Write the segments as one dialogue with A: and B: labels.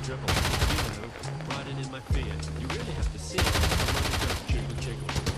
A: dribble. You know, riding in my Fiat. You really have to see it. The money just jiggle jiggle.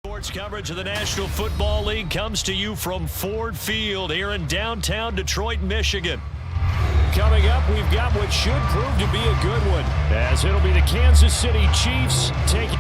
B: Sports coverage of the National Football League comes to you from Ford Field here in downtown Detroit, Michigan.
C: Coming up, we've got what should prove to be a good one, as it'll be the Kansas City Chiefs taking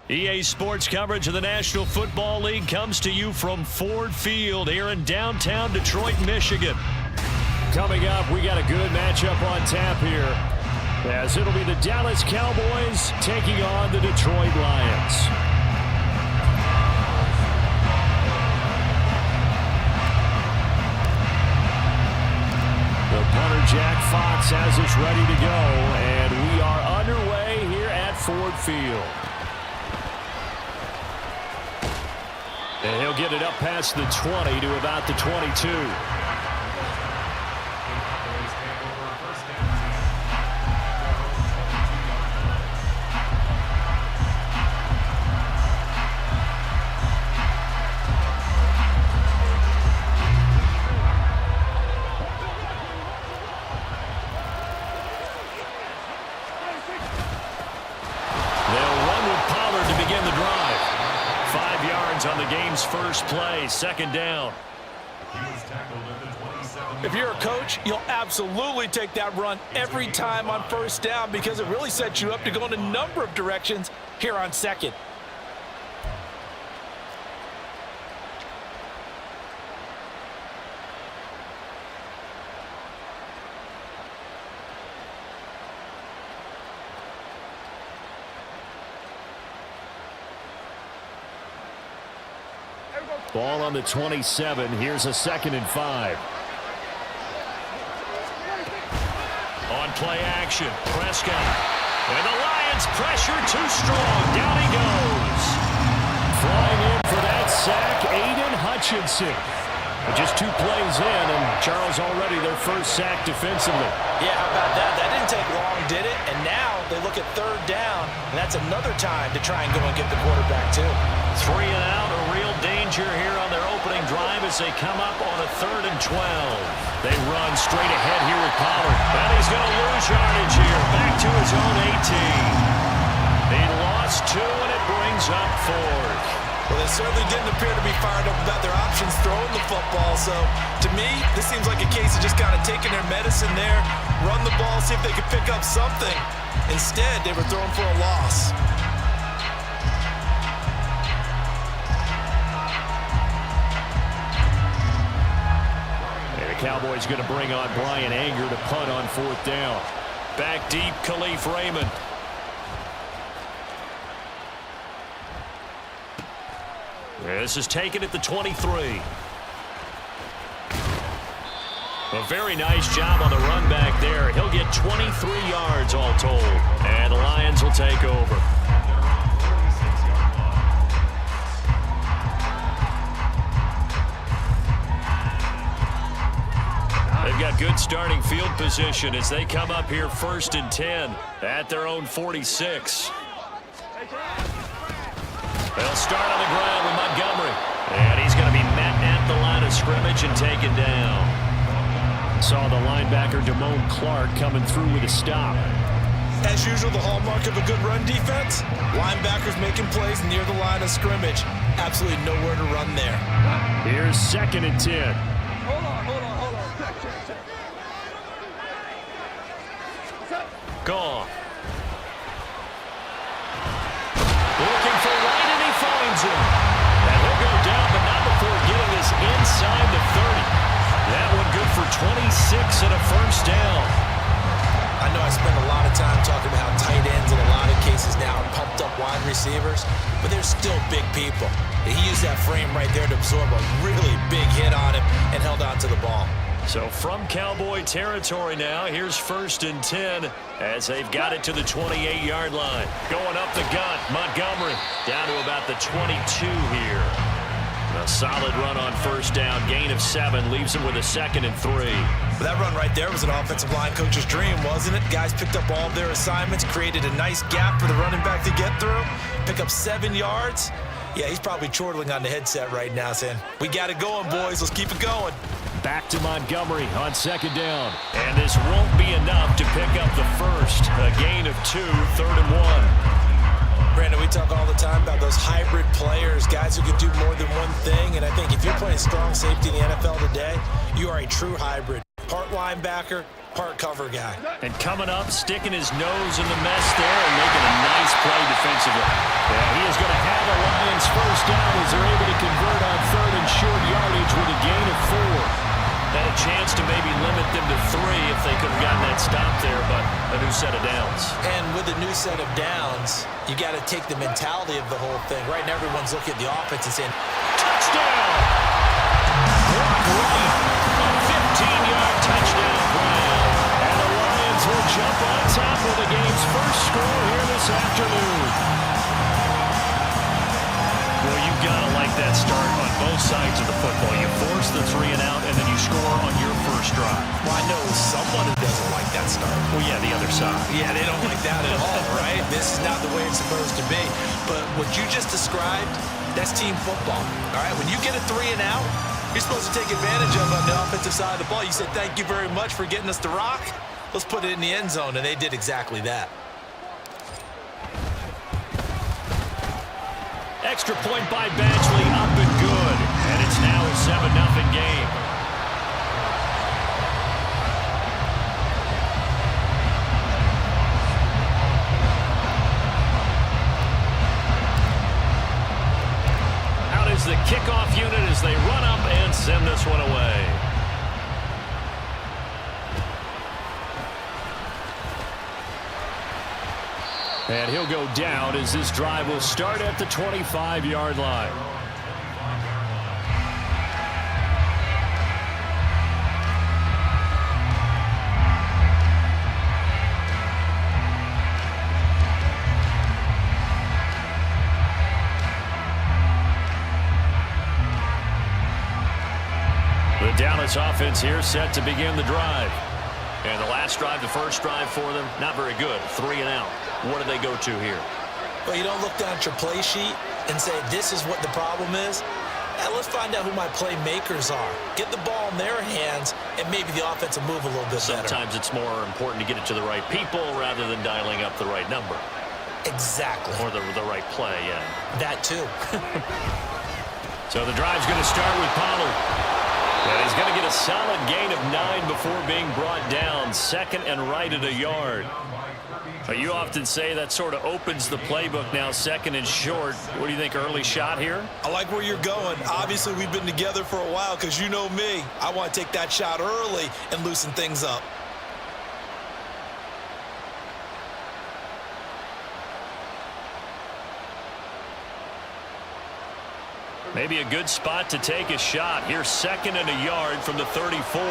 B: EA Sports coverage of the National Football League comes to you from Ford Field here in downtown Detroit, Michigan.
C: Coming up, we got a good matchup on tap here, as it'll be the Dallas Cowboys taking on the Detroit Lions. The punter Jack Fox has us ready to go, and we are underway here at Ford Field. And he'll get it up past the 20 to about the 22.
B: On the game's first play, second down.
D: If you're a coach, you'll absolutely take that run every time on first down because it really sets you up to go in a number of directions here on second.
C: Ball on the 27. Here's a 2nd and 5.
B: On play action, Prescott. And the Lions pressure too strong. Down he goes.
C: Flying in for that sack, Aiden Hutchinson. Just 2 plays in, and Charles already their first sack defensively.
D: Yeah, how about that? That didn't take long, did it? And now they look at 3rd down, and that's another time to try and go and get the quarterback, too.
B: 3 and out, a real danger here on their opening drive as they come up on a 3rd and 12. They run straight ahead here with Pollard. And he's going to lose yardage here, back to his own 18. He lost 2, and it brings up 4th.
D: Well, they certainly didn't appear to be fired up about their options throwing the football. So, to me, this seems like a case of just kind of taking their medicine there, run the ball, see if they could pick up something. Instead, they were throwing for a loss.
C: And the Cowboys going to bring on Brian Anger to punt on 4th down.
B: Back deep, Khalif Raymond. This is taken at the 23. A very nice job on the run back there. He'll get 23 yards all told. And the Lions will take over. They've got good starting field position as they come up here 1st and 10 at their own 46. They'll start on the ground with Montgomery. And he's going to be met at the line of scrimmage and taken down.
C: Saw the linebacker Damone Clark coming through with a stop.
D: As usual, the hallmark of a good run defense, linebackers making plays near the line of scrimmage. Absolutely nowhere to run there.
C: Here's 2nd and 10.
E: Hold on.
B: Gone. Looking for Wright, and he finds him. And he'll go down, but not before getting this inside the 30. That one good for 26 and a first down.
D: I know I spend a lot of time talking about how tight ends in a lot of cases now are pumped up wide receivers, but they're still big people. He used that frame right there to absorb a really big hit on him and held on to the ball.
B: So from Cowboy territory now, here's 1st and 10 as they've got it to the 28-yard line. Going up the gut, Montgomery down to about the 22 here. A solid run on 1st down, gain of 7, leaves him with a 2nd and 3.
D: But that run right there was an offensive line coach's dream, wasn't it? Guys picked up all of their assignments, created a nice gap for the running back to get through, pick up 7 yards. Yeah, he's probably chortling on the headset right now saying, we got it going, boys. Let's keep it going.
C: Back to Montgomery on 2nd down.
B: And this won't be enough to pick up the first. A gain of 2, 3rd and 1.
D: Brandon, we talk all the time about those hybrid players, guys who can do more than one thing. And I think if you're playing strong safety in the NFL today, you are a true hybrid. Part linebacker, part cover guy.
B: And coming up, sticking his nose in the mess there and making a nice play defensively.
C: Yeah, he is going to have the Lions first down as they're able to convert on third and short yardage with a gain of 4.
B: Had a chance to maybe limit them to 3 if they could have gotten that stop there, but a new set of downs.
D: And with a new set of downs, you got to take the mentality of the whole thing. Right now, everyone's looking at the offense and saying,
B: touchdown! Block right. A 15-yard touchdown grab.
C: And the Lions will jump on top of the game's first score here this afternoon.
B: Well, you've got to like that start on both sides of the football. You force the 3 and out, and then you score on your first drive.
D: well, I know someone who doesn't like that start.
B: Well, yeah, the other side.
D: Yeah, they don't like that at all, right? This is not the way it's supposed to be. But what you just described, that's team football, all right? When you get a 3 and out, you're supposed to take advantage of on the offensive side of the ball. You said, thank you very much for getting us the rock. Let's put it in the end zone, and they did exactly that.
B: Extra point by Batchley, up and good. And it's now a 7-0 game. Out is the kickoff unit as they run up and send this one away.
C: And he'll go down as this drive will start at the 25-yard line.
B: The Dallas offense here set to begin the drive. And the last drive, the first drive for them, not very good. 3 and out. What do they go to here?
D: Well, you don't look down at your play sheet and say, this is what the problem is. Now, let's find out who my playmakers are. Get the ball in their hands, and maybe the offense will move a little bit better.
B: Sometimes it's more important to get it to the right people rather than dialing up the right number.
D: Exactly.
B: Or the right play, yeah.
D: That, too.
B: So the drive's going to start with Pollard. And he's going to get a solid gain of 9 before being brought down. Second and right at a yard. But you often say that sort of opens the playbook now, second and short. What do you think, early shot here?
D: I like where you're going. Obviously, we've been together for a while because you know me. I want to take that shot early and loosen things up.
B: Maybe a good spot to take a shot. Here's second and a yard from the 34.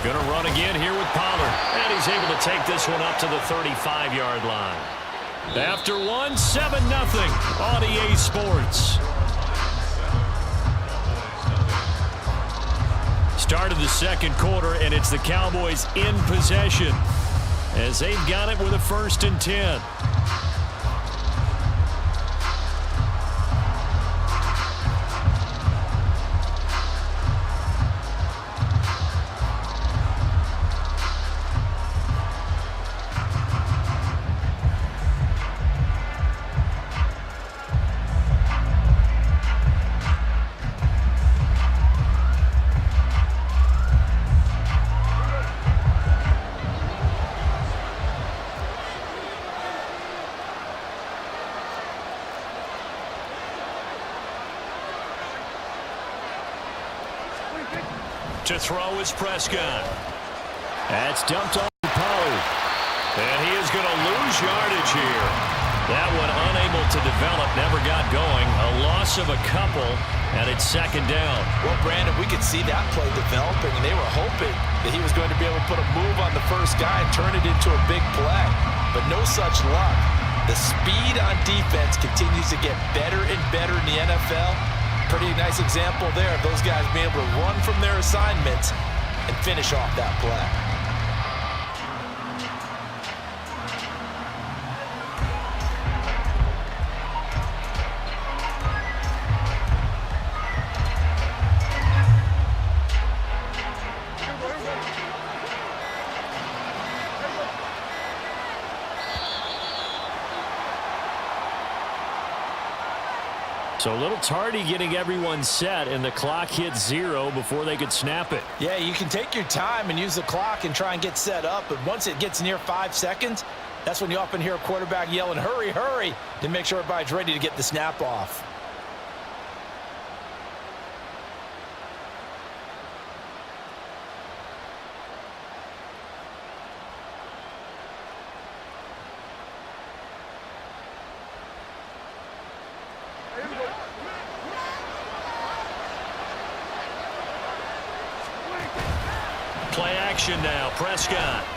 B: Going to run again here with Pollard. And he's able to take this one up to the 35-yard line. After one, 7-0 on EA Sports. Start of the second quarter, and it's the Cowboys in possession as they've got it with a 1st and 10. To throw is Prescott.
C: That's dumped off Pollard.
B: And he is going to lose yardage here. That one unable to develop, never got going. A loss of a couple, and it's second down.
D: Well, Brandon, we could see that play developing, and they were hoping that he was going to be able to put a move on the first guy and turn it into a big play. But no such luck. The speed on defense continues to get better and better in the NFL. Pretty nice example there of those guys being able to run from their assignments and finish off that play.
C: So a little tardy getting everyone set, and the clock hit 0 before they could snap it.
D: Yeah, you can take your time and use the clock and try and get set up, but once it gets near 5 seconds, that's when you often hear a quarterback yelling, hurry, hurry, to make sure everybody's ready to get the snap off.
B: Play action now, Prescott.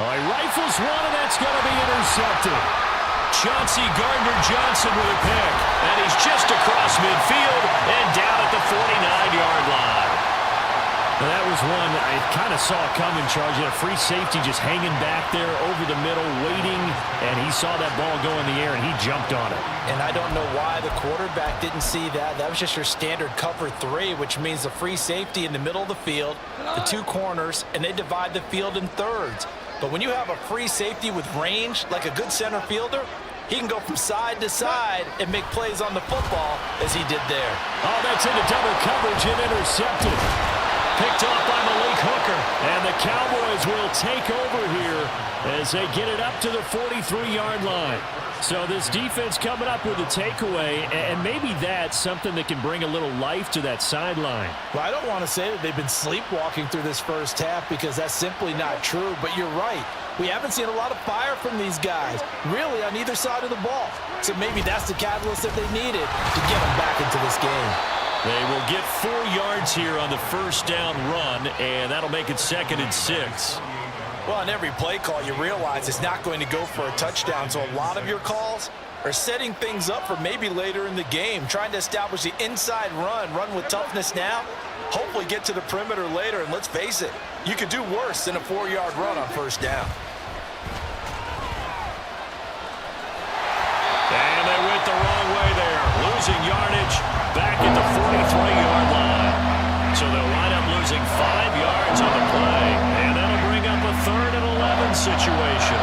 C: Oh, he rifles one, and that's going to be intercepted.
B: Chauncey Gardner-Johnson with a pick. And he's just across midfield and down at the 49-yard line.
C: Now, that was one I kind of saw coming, Charles. You had a free safety just hanging back there over the middle, waiting, and he saw that ball go in the air, and he jumped on it.
D: And I don't know why the quarterback didn't see that. That was just your standard cover 3, which means the free safety in the middle of the field, the 2 corners, and they divide the field in thirds. But when you have a free safety with range, like a good center fielder, he can go from side to side and make plays on the football as he did there.
C: Oh, that's into double coverage and intercepted. Picked off by Malik Hooker. And the Cowboys will take over here as they get it up to the 43-yard line. So this defense coming up with a takeaway, and maybe that's something that can bring a little life to that sideline.
D: Well, I don't want to say that they've been sleepwalking through this first half because that's simply not true, but you're right. We haven't seen a lot of fire from these guys, really, on either side of the ball. So maybe that's the catalyst that they needed to get them back into this game.
B: They will get 4 yards here on the first down run, and that'll make it 2nd and 6.
D: Well, on every play call, you realize it's not going to go for a touchdown, so a lot of your calls are setting things up for maybe later in the game, trying to establish the inside run with toughness now, hopefully get to the perimeter later, and let's face it, you could do worse than a 4-yard run on first down.
B: And they went the wrong way there, losing yardage back at the 43-yard line. So they'll wind up losing 5 yards on the play, and that'll bring up a 3rd and 11 situation.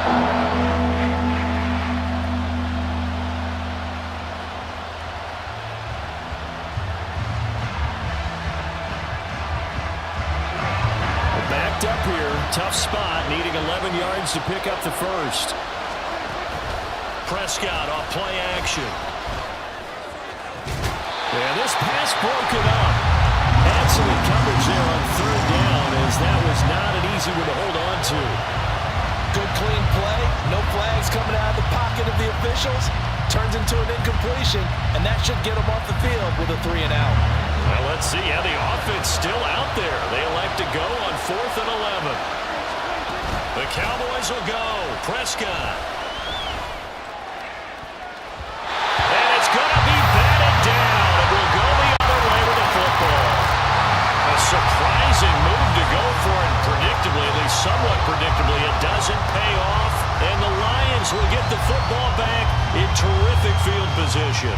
C: Backed up here, tough spot, needing 11 yards to pick up the first.
B: Prescott off play action.
C: Yeah, this pass broken up. Excellent coverage there on 3rd down, as that was not an easy one to hold on to.
D: Good clean play, no flags coming out of the pocket of the officials. Turns into an incompletion, and that should get them off the field with a 3 and out.
B: Well, let's see how the offense still out there. They elect to go on 4th and 11. The Cowboys will go. Prescott. And it's going to be batted down. It will go the other way with the football. A surprising move to go for it. Predictably, at least somewhat predictably, it doesn't pay off. And the Lions will get the football back in terrific field position.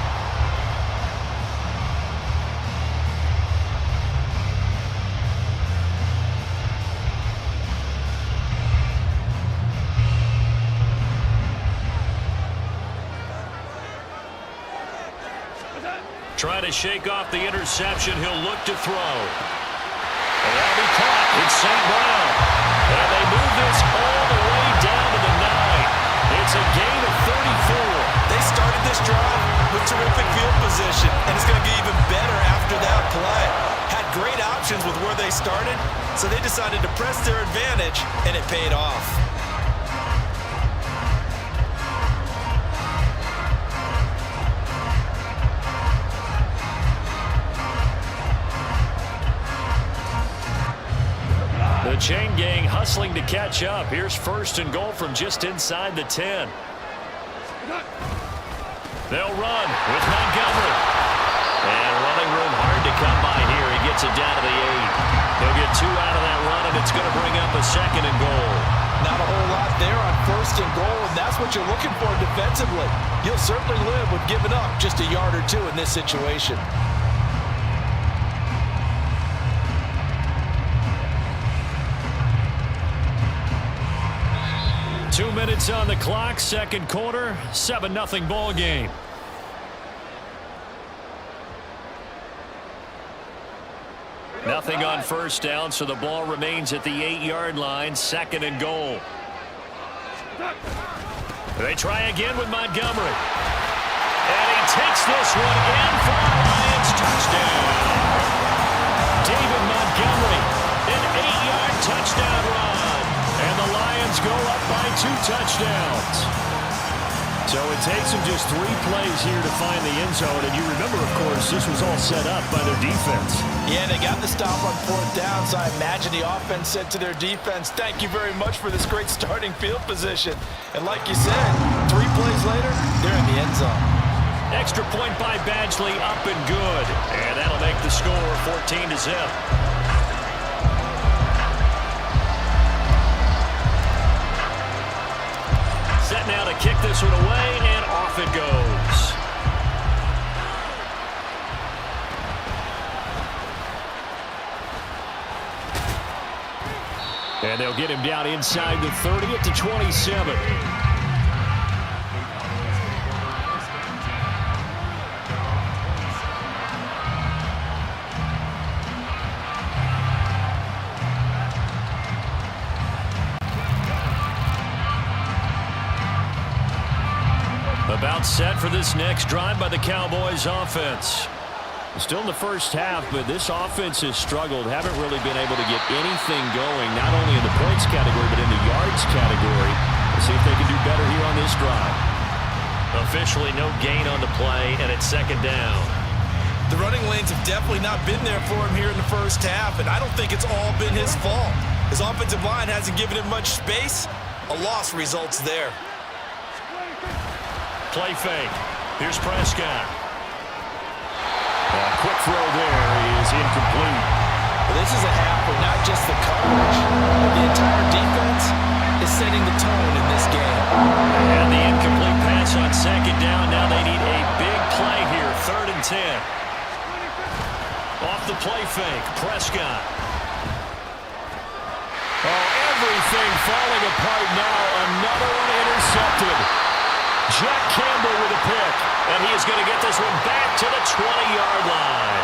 B: Trying to shake off the interception. He'll look to throw. And that'll be caught. It's St. Brown. And they move this all the way down to the 9. It's a gain of 34.
D: They started this drive with terrific field position, and it's going to get even better after that play. Had great options with where they started, so they decided to press their advantage, and it paid off.
B: The chain gang hustling to catch up. Here's 1st and goal from just inside the 10. They'll run with Montgomery. And running room hard to come by here. He gets it down to the 8. He'll get 2 out of that run, and it's going to bring up a 2nd and goal.
D: Not a whole lot there on 1st and goal, and that's what you're looking for defensively. You'll certainly live with giving up just a yard or 2 in this situation.
B: 2 minutes on the clock, 2nd quarter, 7-0 ball game. Nothing on first down, so the ball remains at the 8-yard line, 2nd and goal. They try again with Montgomery. And he takes this one in for a Lions touchdown. David Montgomery, an 8-yard touchdown run. And the Lions go up by 2 touchdowns. So it takes them just 3 plays here to find the end zone. And you remember, of course, this was all set up by their defense.
D: Yeah, they got the stop on 4th down, so I imagine the offense said to their defense, thank you very much for this great starting field position. And like you said, 3 plays later, they're in the end zone.
B: Extra point by Badgley, up and good. And that'll make the score 14-0. Set now to kick this one away, and off it goes. And they'll get him down inside the 30 at the 27. About set for this next drive by the Cowboys offense. Still in the first half, but this offense has struggled. Haven't really been able to get anything going, not only in the points category, but in the yards category. Let's see if they can do better here on this drive. Officially no gain on the play, and it's 2nd down.
D: The running lanes have definitely not been there for him here in the first half, and I don't think it's all been his fault. His offensive line hasn't given him much space. A loss results there.
B: Play fake. Here's Prescott. A quick throw there is incomplete.
D: Well, this is a half where not just the coverage, but the entire defense is setting the tone in this game.
B: And the incomplete pass on 2nd down. Now they need a big play here. 3rd and 10. Off the play fake. Prescott. Oh, everything falling apart now. Another one intercepted. Jack Campbell with a pick, and he is going to get this one back to the 20-yard line.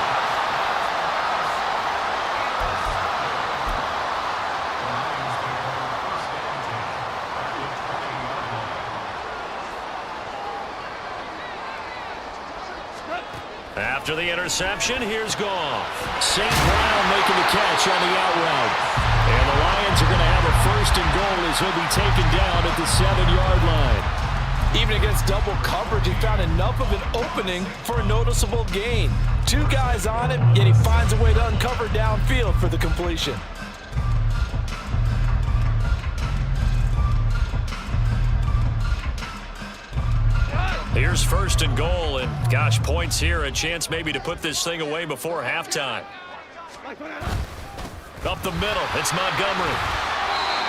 B: After the interception, here's Goff. St. Brown making the catch on the out route. And the Lions are going to have a 1st and goal as he'll be taken down at the 7-yard line.
D: Even against double coverage, he found enough of an opening for a noticeable gain. 2 guys on him, yet he finds a way to uncover downfield for the completion.
B: Here's 1st and goal, and gosh, points here. A chance maybe to put this thing away before halftime. Up the middle, it's Montgomery.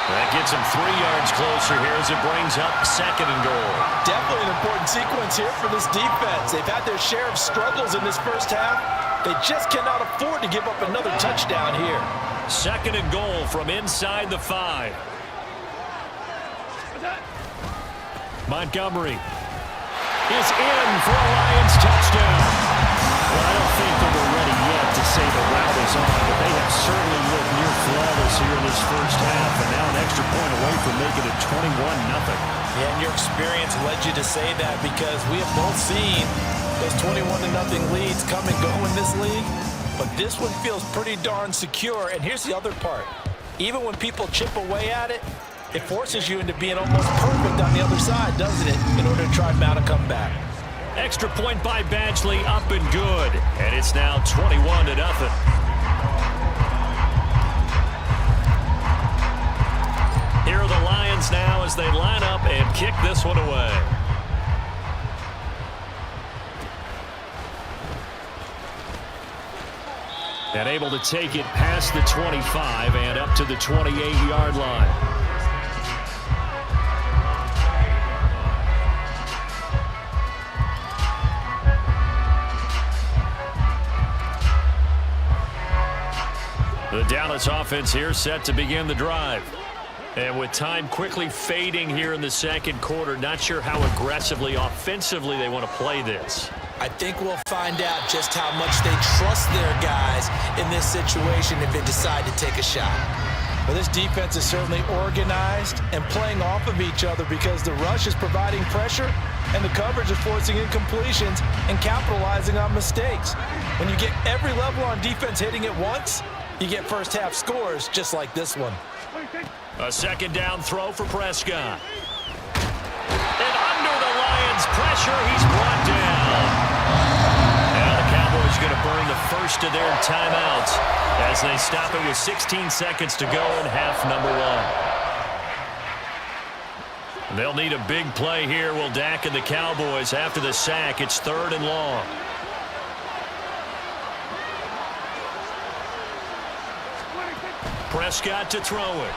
B: That gets him 3 yards closer here as it brings up 2nd and goal.
D: Definitely an important sequence here for this defense. They've had their share of struggles in this first half. They just cannot afford to give up another touchdown here.
B: 2nd and goal from inside the 5. Montgomery is in for a Lions touchdown. Well, I don't think that we're ready yet to say the route is on, but they have certainly looked near flawless here in this first half, and now an extra point away from making it 21-0.
D: Yeah, and your experience led you to say that because we have both seen those 21-0 leads come and go in this league, but this one feels pretty darn secure. And here's the other part. Even when people chip away at it, it forces you into being almost perfect on the other side, doesn't it, in order to try and mount a comeback.
B: Extra point by Badgley, up and good. And it's now 21-0. Here are the Lions now as they line up and kick this one away. And able to take it past the 25 and up to the 28-yard line. The Dallas offense here set to begin the drive. And with time quickly fading here in the 2nd quarter, not sure how aggressively, offensively they want to play this.
D: I think we'll find out just how much they trust their guys in this situation if they decide to take a shot. Well, this defense is certainly organized and playing off of each other because the rush is providing pressure and the coverage is forcing incompletions and capitalizing on mistakes. When you get every level on defense hitting at once, you get first half scores just like this one.
B: A second down throw for Prescott. And under the Lions' pressure, he's brought down. Now the Cowboys going to burn the first of their timeouts as they stop it with 16 seconds to go in half number one. They'll need a big play here, will Dak and the Cowboys. After the sack, it's 3rd and long. Prescott to throw it.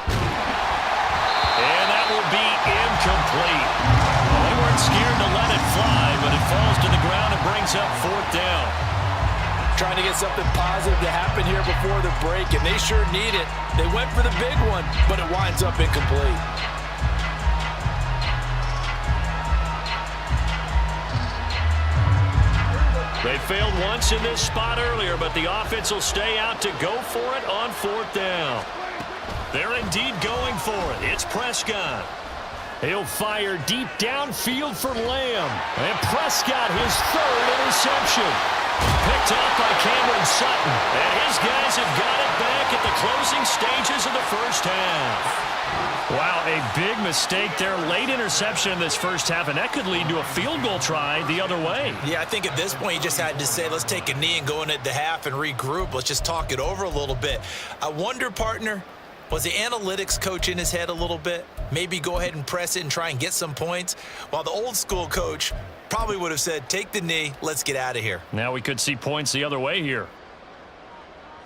B: And that will be incomplete. Well, they weren't scared to let it fly, but it falls to the ground and brings up 4th down.
D: Trying to get something positive to happen here before the break, and they sure need it. They went for the big one, but it winds up incomplete.
B: They failed once in this spot earlier, but the offense will stay out to go for it on 4th down. They're indeed going for it. It's Prescott. He'll fire deep downfield for Lamb. And Prescott, his 3rd interception. Picked off by Cameron Sutton. And his guys have got it back at the closing stages of the first half. Wow, a big mistake there. Late interception in this first half, and that could lead to a field goal try the other way.
D: Yeah, I think at this point you just had to say, let's take a knee and go into the half and regroup. Let's just talk it over a little bit. I wonder, partner, was the analytics coach in his head a little bit? Maybe go ahead and press it and try and get some points? While the old school coach probably would have said, take the knee, let's get out of here.
B: Now we could see points the other way here.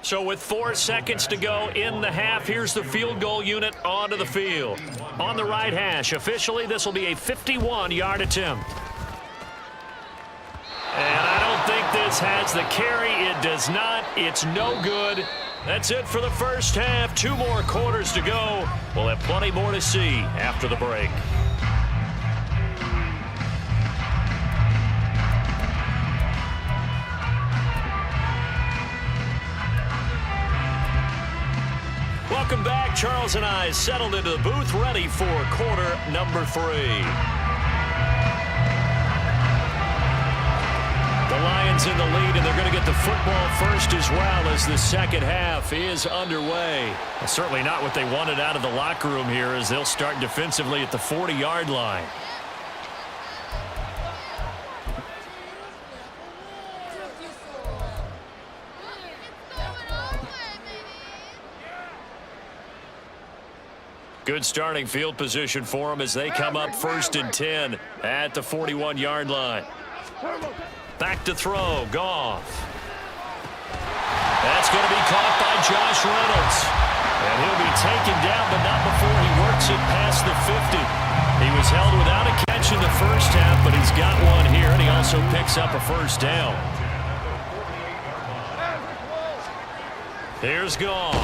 B: So with 4 seconds to go in the half, here's the field goal unit onto the field. On the right hash, officially this will be a 51-yard attempt. And I don't think this has the carry. It does not. It's no good. That's it for the first half. 2 more quarters to go. We'll have plenty more to see after the break. Welcome back. Charles and I settled into the booth, ready for quarter number 3. The Lions in the lead, and they're going to get the football first as well as the second half is underway. Well, certainly not what they wanted out of the locker room here as they'll start defensively at the 40-yard line. Good starting field position for them as they come up 1st and 10 at the 41-yard line. Back to throw, Goff. That's going to be caught by Josh Reynolds. And he'll be taken down, but not before he works it past the 50. He was held without a catch in the first half, but he's got one here, and he also picks up a first down. Here's Goff.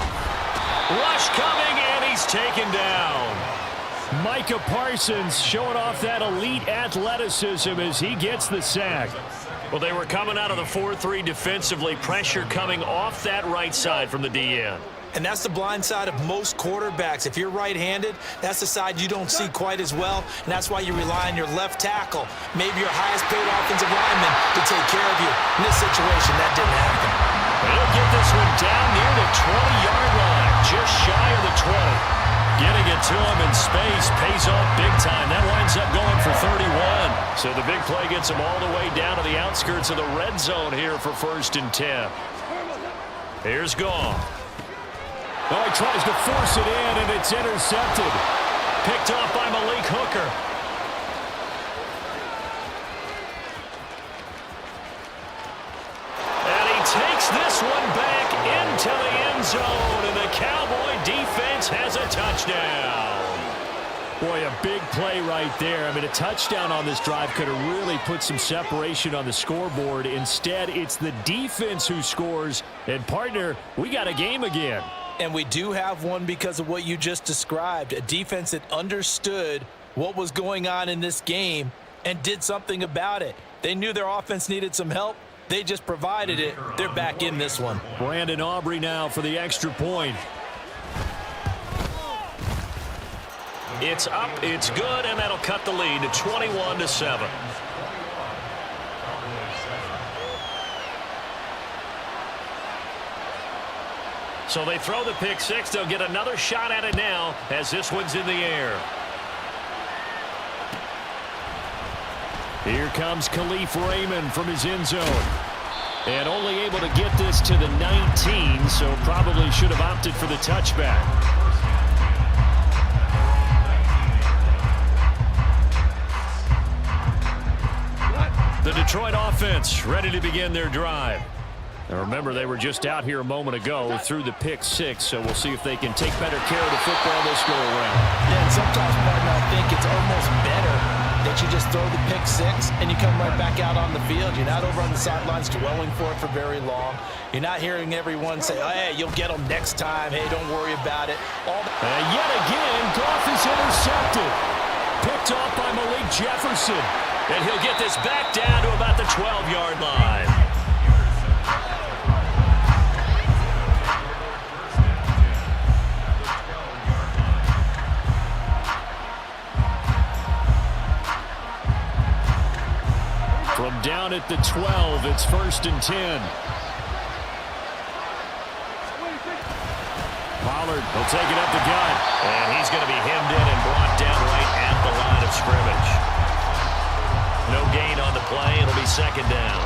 B: Rush coming, and he's taken down.
C: Micah Parsons showing off that elite athleticism as he gets the sack.
B: Well, they were coming out of the 4-3 defensively. Pressure coming off that right side from the DN.
D: And that's the blind side of most quarterbacks. If you're right-handed, that's the side you don't see quite as well, and that's why you rely on your left tackle, maybe your highest-paid offensive lineman, to take care of you. In this situation, that didn't happen.
B: They'll get this one down near the 20-yard line, just shy of the 20. Getting it to him in space pays off big time. That winds up going for 31. So the big play gets him all the way down to the outskirts of the red zone here for 1st and 10. Here's Goff.
C: Oh, he tries to force it in, and it's intercepted.
B: Picked off by Malik Hooker. And he takes this one back into the end zone, and the Cowboy defense has a touchdown.
C: Boy, a big play right there. I mean, a touchdown on this drive could have really put some separation on the scoreboard. Instead, it's the defense who scores. And, partner, we got a game again.
D: And we do have one because of what you just described, a defense that understood what was going on in this game and did something about it. They knew their offense needed some help. They just provided it. They're back in this one.
C: Brandon Aubrey now for the extra point.
B: It's up, it's good, and that'll cut the lead to 21-7. So they throw the pick six. They'll get another shot at it now as this one's in the air.
C: Here comes Khalif Raymond from his end zone. And only able to get this to the 19, so probably should have opted for the touchback. The Detroit offense ready to begin their drive. Now remember, they were just out here a moment ago through the pick six, so we'll see if they can take better care of the football this go around.
D: Yeah, and sometimes, partner, I think it's almost better that you just throw the pick six and you come right back out on the field. You're not over on the sidelines dwelling for it for very long. You're not hearing everyone say, oh, hey, you'll get them next time. Hey, don't worry about it.
C: And yet again, Goff is intercepted. Picked off by Malik Jefferson.
B: And he'll get this back down to about the 12-yard line.
C: From down at the 12, it's 1st and 10. Pollard will take it up the gut.
B: And he's going to be hemmed in and brought down right at the line of scrimmage. No gain on the play. It'll be 2nd down.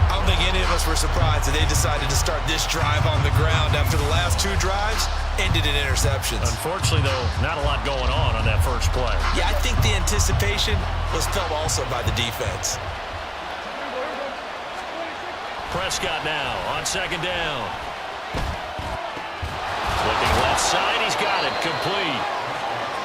D: I don't think any of us were surprised that they decided to start this drive on the ground after the last 2 drives ended in interceptions.
B: Unfortunately, though, not a lot going on that first play.
D: Yeah, I think the anticipation was felt also by the defense.
B: Prescott now on 2nd down. Flipping left side, he's got it, complete.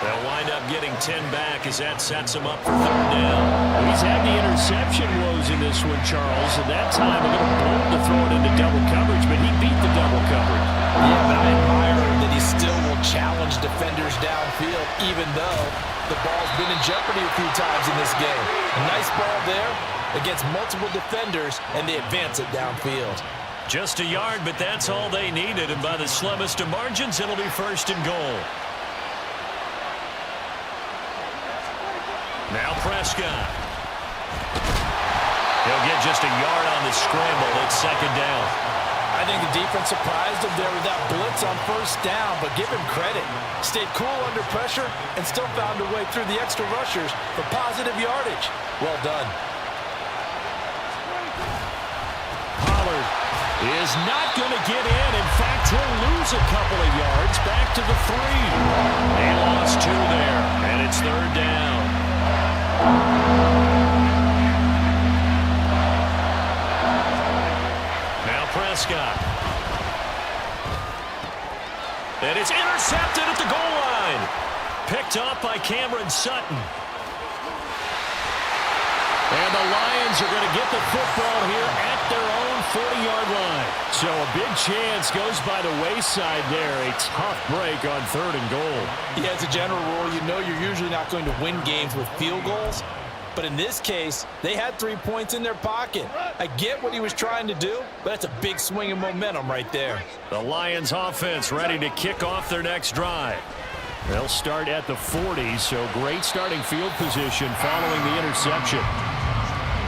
B: They'll wind up getting 10 back as that sets him up for 3rd down.
C: He's had the interception woes in this one, Charles, and that time a little bold to throw it into double coverage, but he beat the double coverage.
D: Yeah, but I admire that he still will challenge defenders downfield, even though the ball's been in jeopardy a few times in this game. A nice ball there against multiple defenders, and they advance it downfield.
B: Just a yard, but that's all they needed, and by the slimmest of margins, it'll be 1st and goal. Now Prescott. He'll get just a yard on the scramble. It's 2nd down.
D: I think the defense surprised him there with that blitz on 1st down, but give him credit. Stayed cool under pressure and still found a way through the extra rushers for positive yardage. Well done.
C: Pollard is not going to get in. In fact, he'll lose a couple of yards back to the 3.
B: They lost 2 there, and it's 3rd down. Now Prescott. And it's intercepted at the goal line. Picked off by Cameron Sutton.
C: And the Lions are going to get the football here at their own 40-yard line. So a big chance goes by the wayside there. A tough break on 3rd and goal.
D: Yeah, as a general rule, you know you're usually not going to win games with field goals. But in this case, they had 3 points in their pocket. I get what he was trying to do, but that's a big swing of momentum right there.
C: The Lions offense ready to kick off their next drive. They'll start at the 40, so great starting field position following the interception.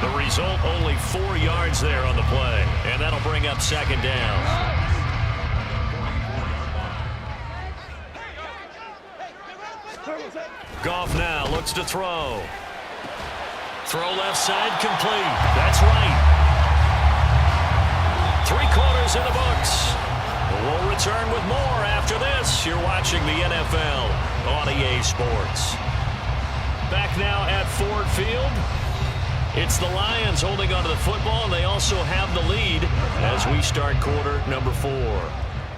B: The result, only 4 yards there on the play, and that'll bring up 2nd down. Goff now looks to throw. Throw left side, complete. That's right. 3 quarters in the books. We'll return with more after this. You're watching the NFL on EA Sports. Back now at Ford Field. It's the Lions holding onto the football, and they also have the lead as we start quarter number 4.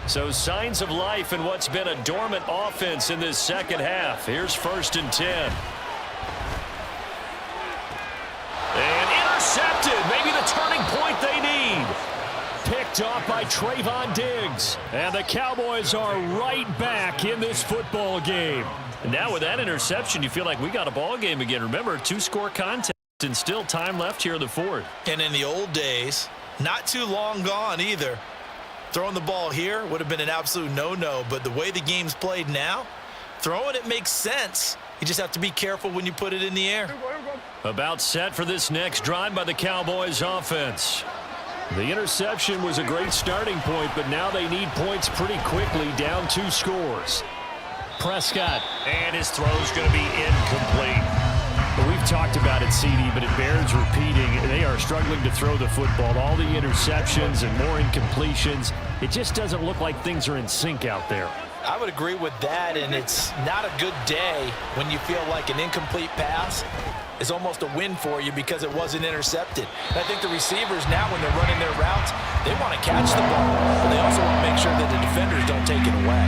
B: So signs of life in what's been a dormant offense in this second half. Here's 1st and 10. And intercepted. Maybe the turning point they need.
C: Picked off by Trayvon Diggs. And the Cowboys are right back in this football game.
B: And now with that interception, you feel like we got a ball game again. Remember, 2-score contest. And still time left here in the fourth.
D: And in the old days, not too long gone either, throwing the ball here would have been an absolute no-no. But the way the game's played now, throwing it makes sense. You just have to be careful when you put it in the air.
B: About set for this next drive by the Cowboys offense.
C: The interception was a great starting point, but now they need points pretty quickly, down 2 scores. Prescott.
B: And his throw's going to be incomplete.
C: Well, we've talked about it, CD, but it bears repeating. They are struggling to throw the football. All the interceptions and more incompletions. It just doesn't look like things are in sync out there.
D: I would agree with that, and it's not a good day when you feel like an incomplete pass is almost a win for you because it wasn't intercepted. And I think the receivers now, when they're running their routes, they want to catch the ball, but they also want to make sure that the defenders don't take it away.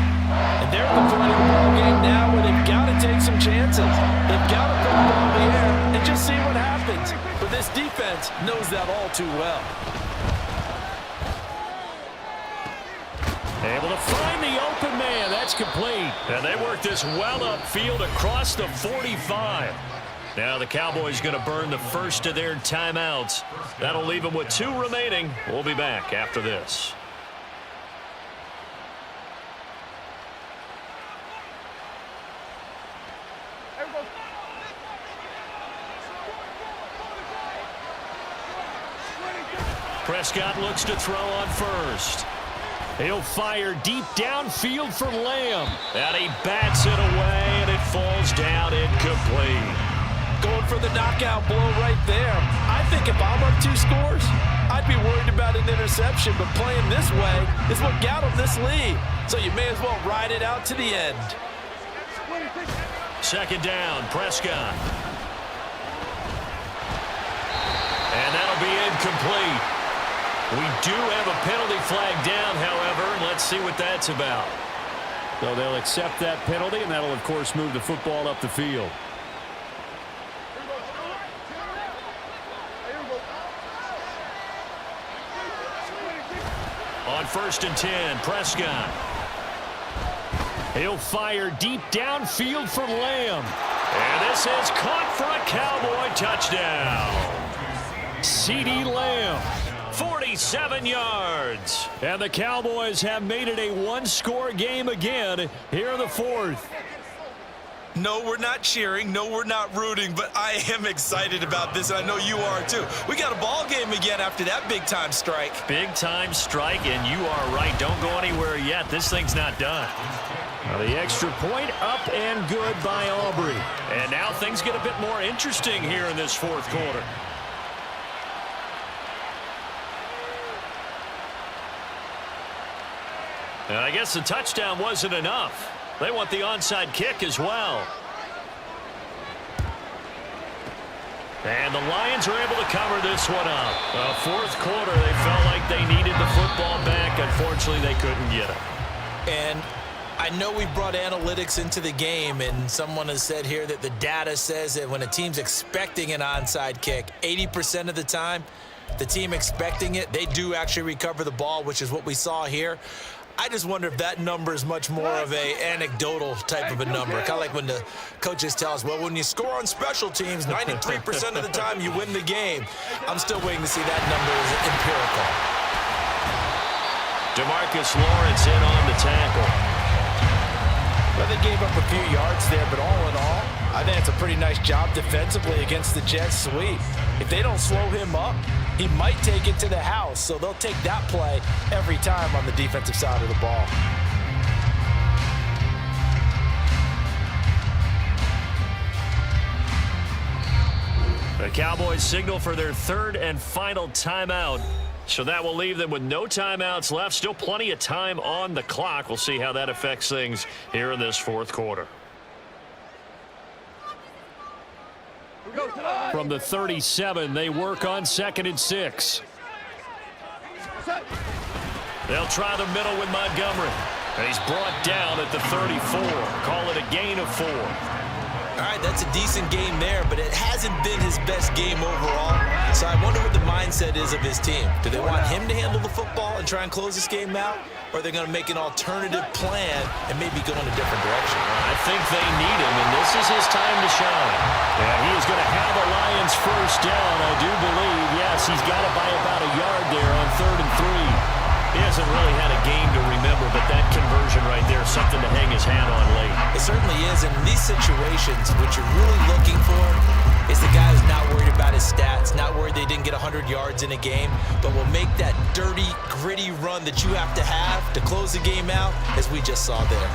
D: And they're at the point of the ball game now where they've got to take some chances. They've got to put the ball in the air and just see what happens. But this defense knows that all too well.
C: Able to find the open man. That's complete.
B: And they work this well upfield across the 45. Now the Cowboys going to burn the first of their timeouts. That'll leave them with 2 remaining. We'll be back after this. Prescott looks to throw on first.
C: He'll fire deep downfield for Lamb.
B: And he bats it away, and it falls down incomplete.
D: Going for the knockout blow right there. I think if I'm up 2 scores, I'd be worried about an interception, but playing this way is what got them this lead. So you may as well ride it out to the end.
B: Second down, Prescott. And that'll be incomplete. We do have a penalty flag down, however. Let's see what that's about.
C: So they'll accept that penalty, and that'll, of course, move the football up the field.
B: On 1st and 10, Prescott.
C: He'll fire deep downfield for Lamb.
B: And this is caught for a Cowboy touchdown.
C: CeeDee Lamb.
B: 47 yards.
C: And the Cowboys have made it a 1-score game again here in the fourth.
D: No, we're not cheering. No, we're not rooting, but I am excited about this, and I know you are too. We got a ball game again after that big-time strike.
B: Big-time strike, and you are right. Don't go anywhere yet. This thing's not done.
C: Now the extra point up and good by Aubrey.
B: And now things get a bit more interesting here in this fourth quarter. And I guess the touchdown wasn't enough. They want the onside kick as well. And the Lions are able to cover this one up. Fourth quarter, they felt like they needed the football back. Unfortunately, they couldn't get it.
D: And I know we brought analytics into the game, and someone has said here that the data says that when a team's expecting an onside kick, 80% of the time, the team expecting it, they do actually recover the ball, which is what we saw here. I just wonder if that number is much more of a anecdotal type of a number. Kind of like when the coaches tell us, well, when you score on special teams, 93% of the time you win the game. I'm still waiting to see that number is empirical.
B: DeMarcus Lawrence in on the tackle.
D: Well, they gave up a few yards there, but all in all, I think it's a pretty nice job defensively against the Jets sweep. If they don't slow him up, he might take it to the house, so they'll take that play every time on the defensive side of the ball.
B: The Cowboys signal for their 3rd and final timeout. So that will leave them with no timeouts left. Still plenty of time on the clock. We'll see how that affects things here in this fourth quarter.
C: From the 37, they work on 2nd and 6.
B: They'll try the middle with Montgomery. And he's brought down at the 34. Call it a gain of 4.
D: All right, that's a decent game there, but it hasn't been his best game overall. So I wonder what the mindset is of his team. Do they want him to handle the football and try and close this game out? Or are they going to make an alternative plan and maybe go in a different direction?
B: I think they need him, and this is his time to shine.
C: And he is going to have the Lions first down, I do believe. Yes, he's got it by about a yard there on 3rd and 3.
B: He hasn't really had a game to remember, but that conversion right there is something to hang his hat on late.
D: It certainly is. And in these situations, what you're really looking for is the guy who's not worried about his stats, not worried they didn't get 100 yards in a game, but will make that dirty, gritty run that you have to close the game out, as we just saw there.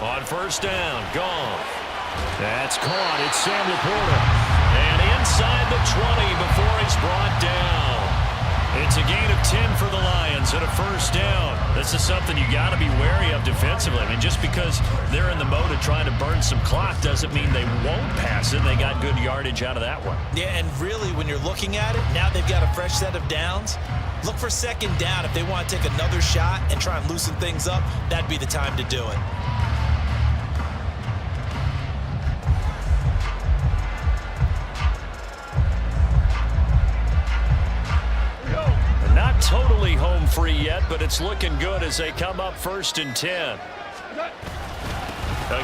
B: On first down, Goff.
C: That's caught. It's Sam Laporta.
B: And inside the 20 before it's brought down. It's a gain of 10 for the Lions and a first down. This is something you got to be wary of defensively. I mean, just because they're in the mode of trying to burn some clock doesn't mean they won't pass it. They got good yardage out of that one.
D: Yeah, and really, when you're looking at it, now they've got a fresh set of downs. Look for second down. If they want to take another shot and try and loosen things up, that'd be the time to do it.
B: Totally home free yet, but it's looking good as they come up 1st and 10. A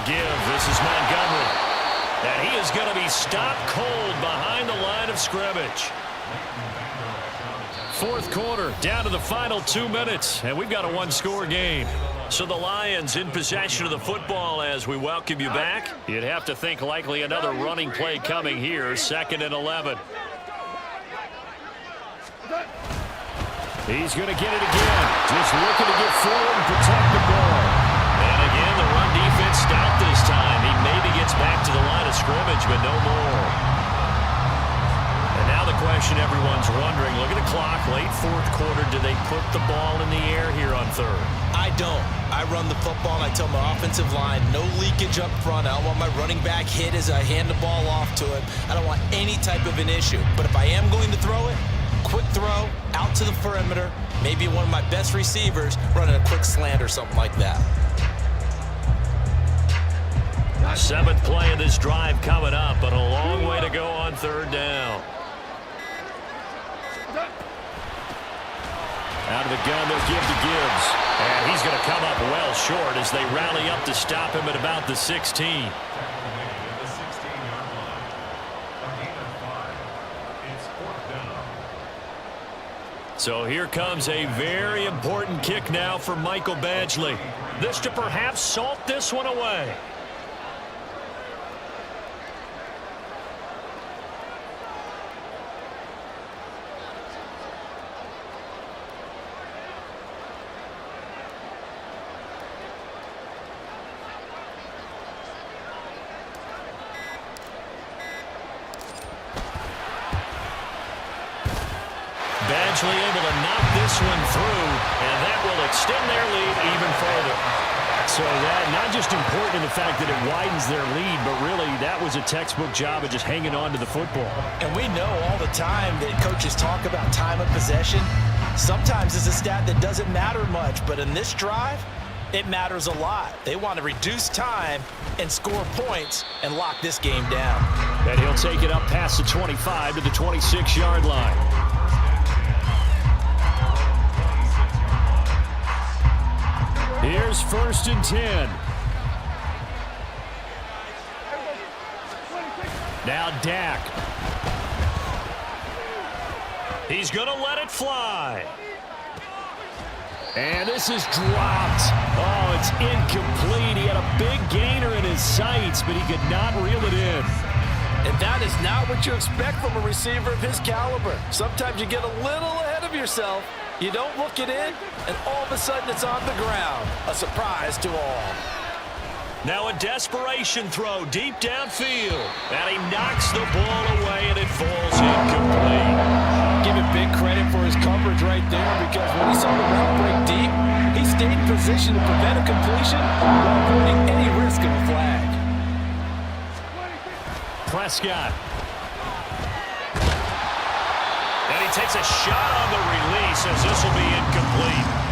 B: give. This is Montgomery. And he is going to be stopped cold behind the line of scrimmage. 4th quarter, down to the final 2 minutes, and we've got a one-score game. So the Lions in possession of the football as we welcome you back. You'd have to think likely another running play coming here, 2nd and 11.
C: He's going to get it again. Just looking to get forward and protect the ball.
B: And again, the run defense stout this time. He maybe gets back to the line of scrimmage, but no more. And now the question everyone's wondering, look at the clock, late 4th quarter, do they put the ball in the air here on 3rd?
D: I don't. I run the football and I tell my offensive line, no leakage up front. I don't want my running back hit as I hand the ball off to him. I don't want any type of an issue. But if I am going to throw it, quick throw out to the perimeter, maybe one of my best receivers running a quick slant or something like that.
B: 7th play of this drive coming up, but a long way to go on 3rd down.
C: Out of the gun, they'll give to Gibbs.
B: And he's going to come up well short as they rally up to stop him at about the 16. So here comes a very important kick now for Michael Badgley. This to perhaps salt this one away. Badgley able to knock this one through, and that will extend their lead even further.
C: So that not just important in the fact that it widens their lead, but really that was a textbook job of just hanging on to the football.
D: And we know all the time that coaches talk about time of possession. Sometimes it's a stat that doesn't matter much, but in this drive, it matters a lot. They want to reduce time and score points and lock this game down.
C: And he'll take it up past the 25 to the 26-yard line. Here's 1st and 10. Now Dak.
B: He's going to let it fly.
C: And this is dropped. Oh, it's incomplete. He had a big gainer in his sights, but he could not reel it in.
E: And that is not what you expect from a receiver of his caliber. Sometimes you get a little ahead of yourself. You don't look it in, and all of a sudden it's on the ground. A surprise to all.
B: Now a desperation throw deep downfield. And he knocks the ball away, and it falls incomplete.
E: Give him big credit for his coverage right there, because when he saw the route break deep, he stayed in position to prevent a completion while avoiding any risk of a flag.
C: Prescott.
B: And he takes a shot on the release as this will be incomplete.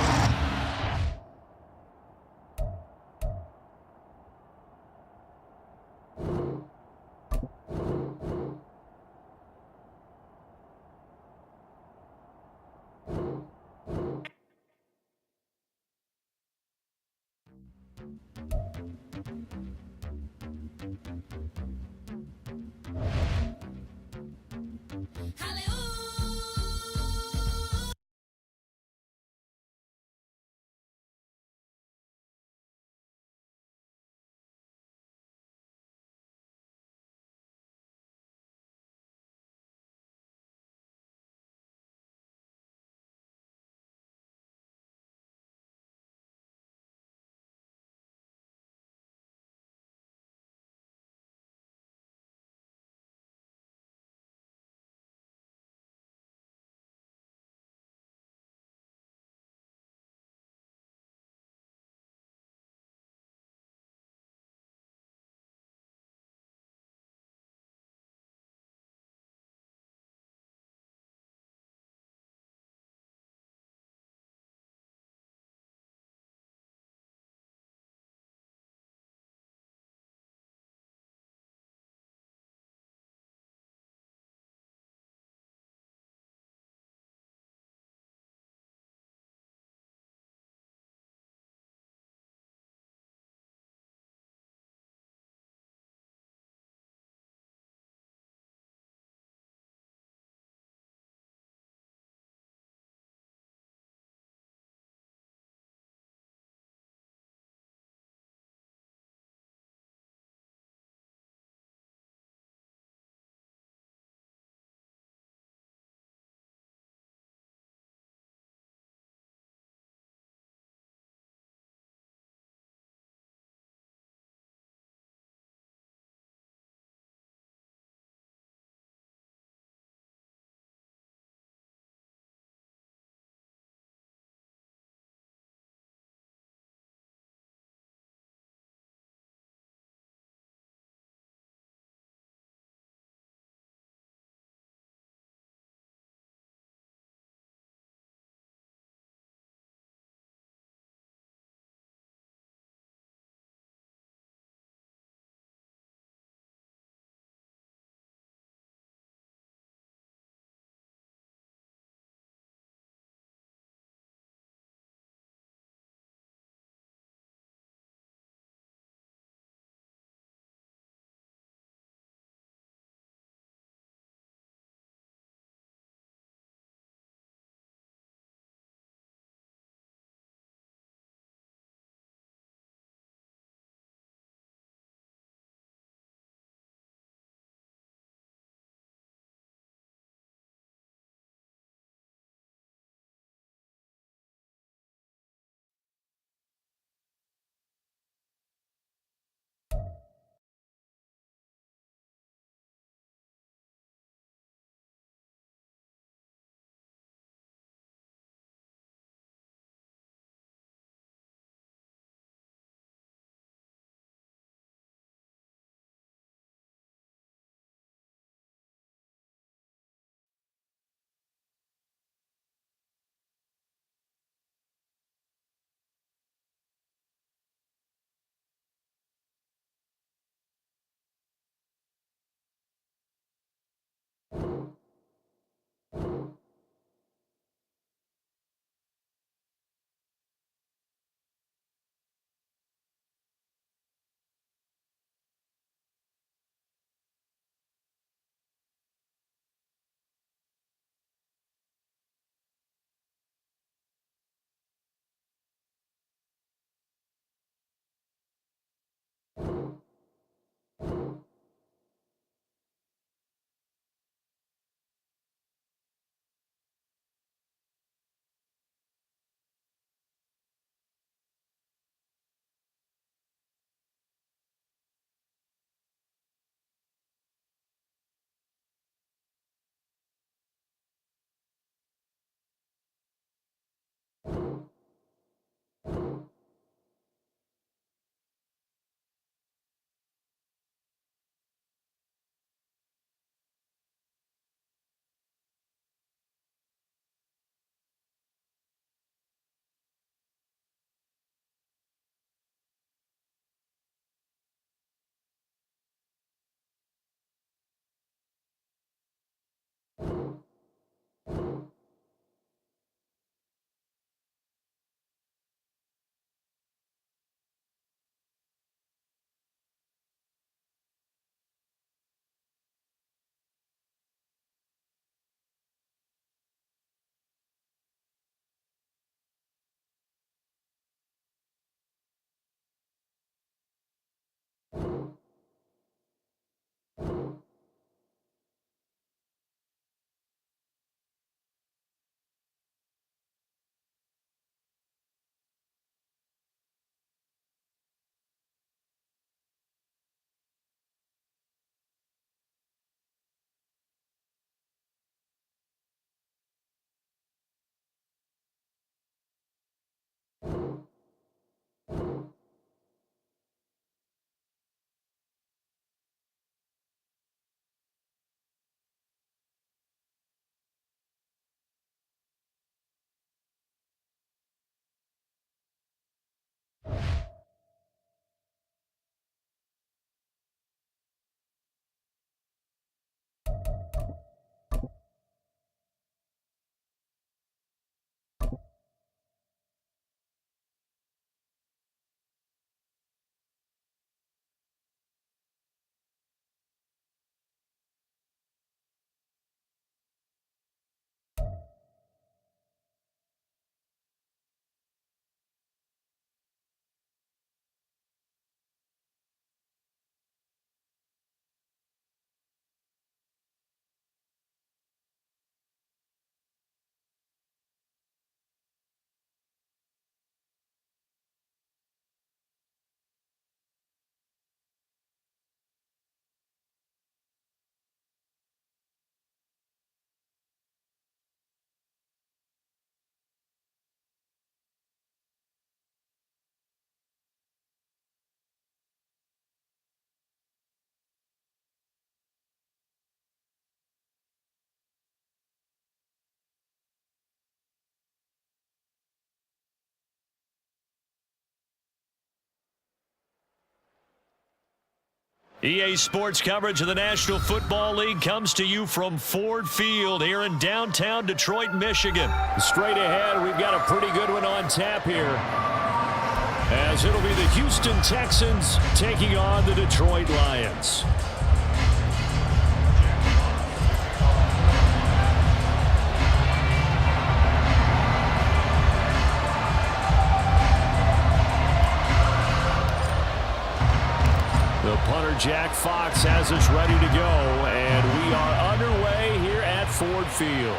B: EA Sports coverage of the National Football League comes to you from Ford Field here in downtown Detroit, Michigan.
C: Straight ahead, we've got a pretty good one on tap here, as it'll be the Houston Texans taking on the Detroit Lions. The punter, Jack Fox, has us ready to go, and we are underway here at Ford Field.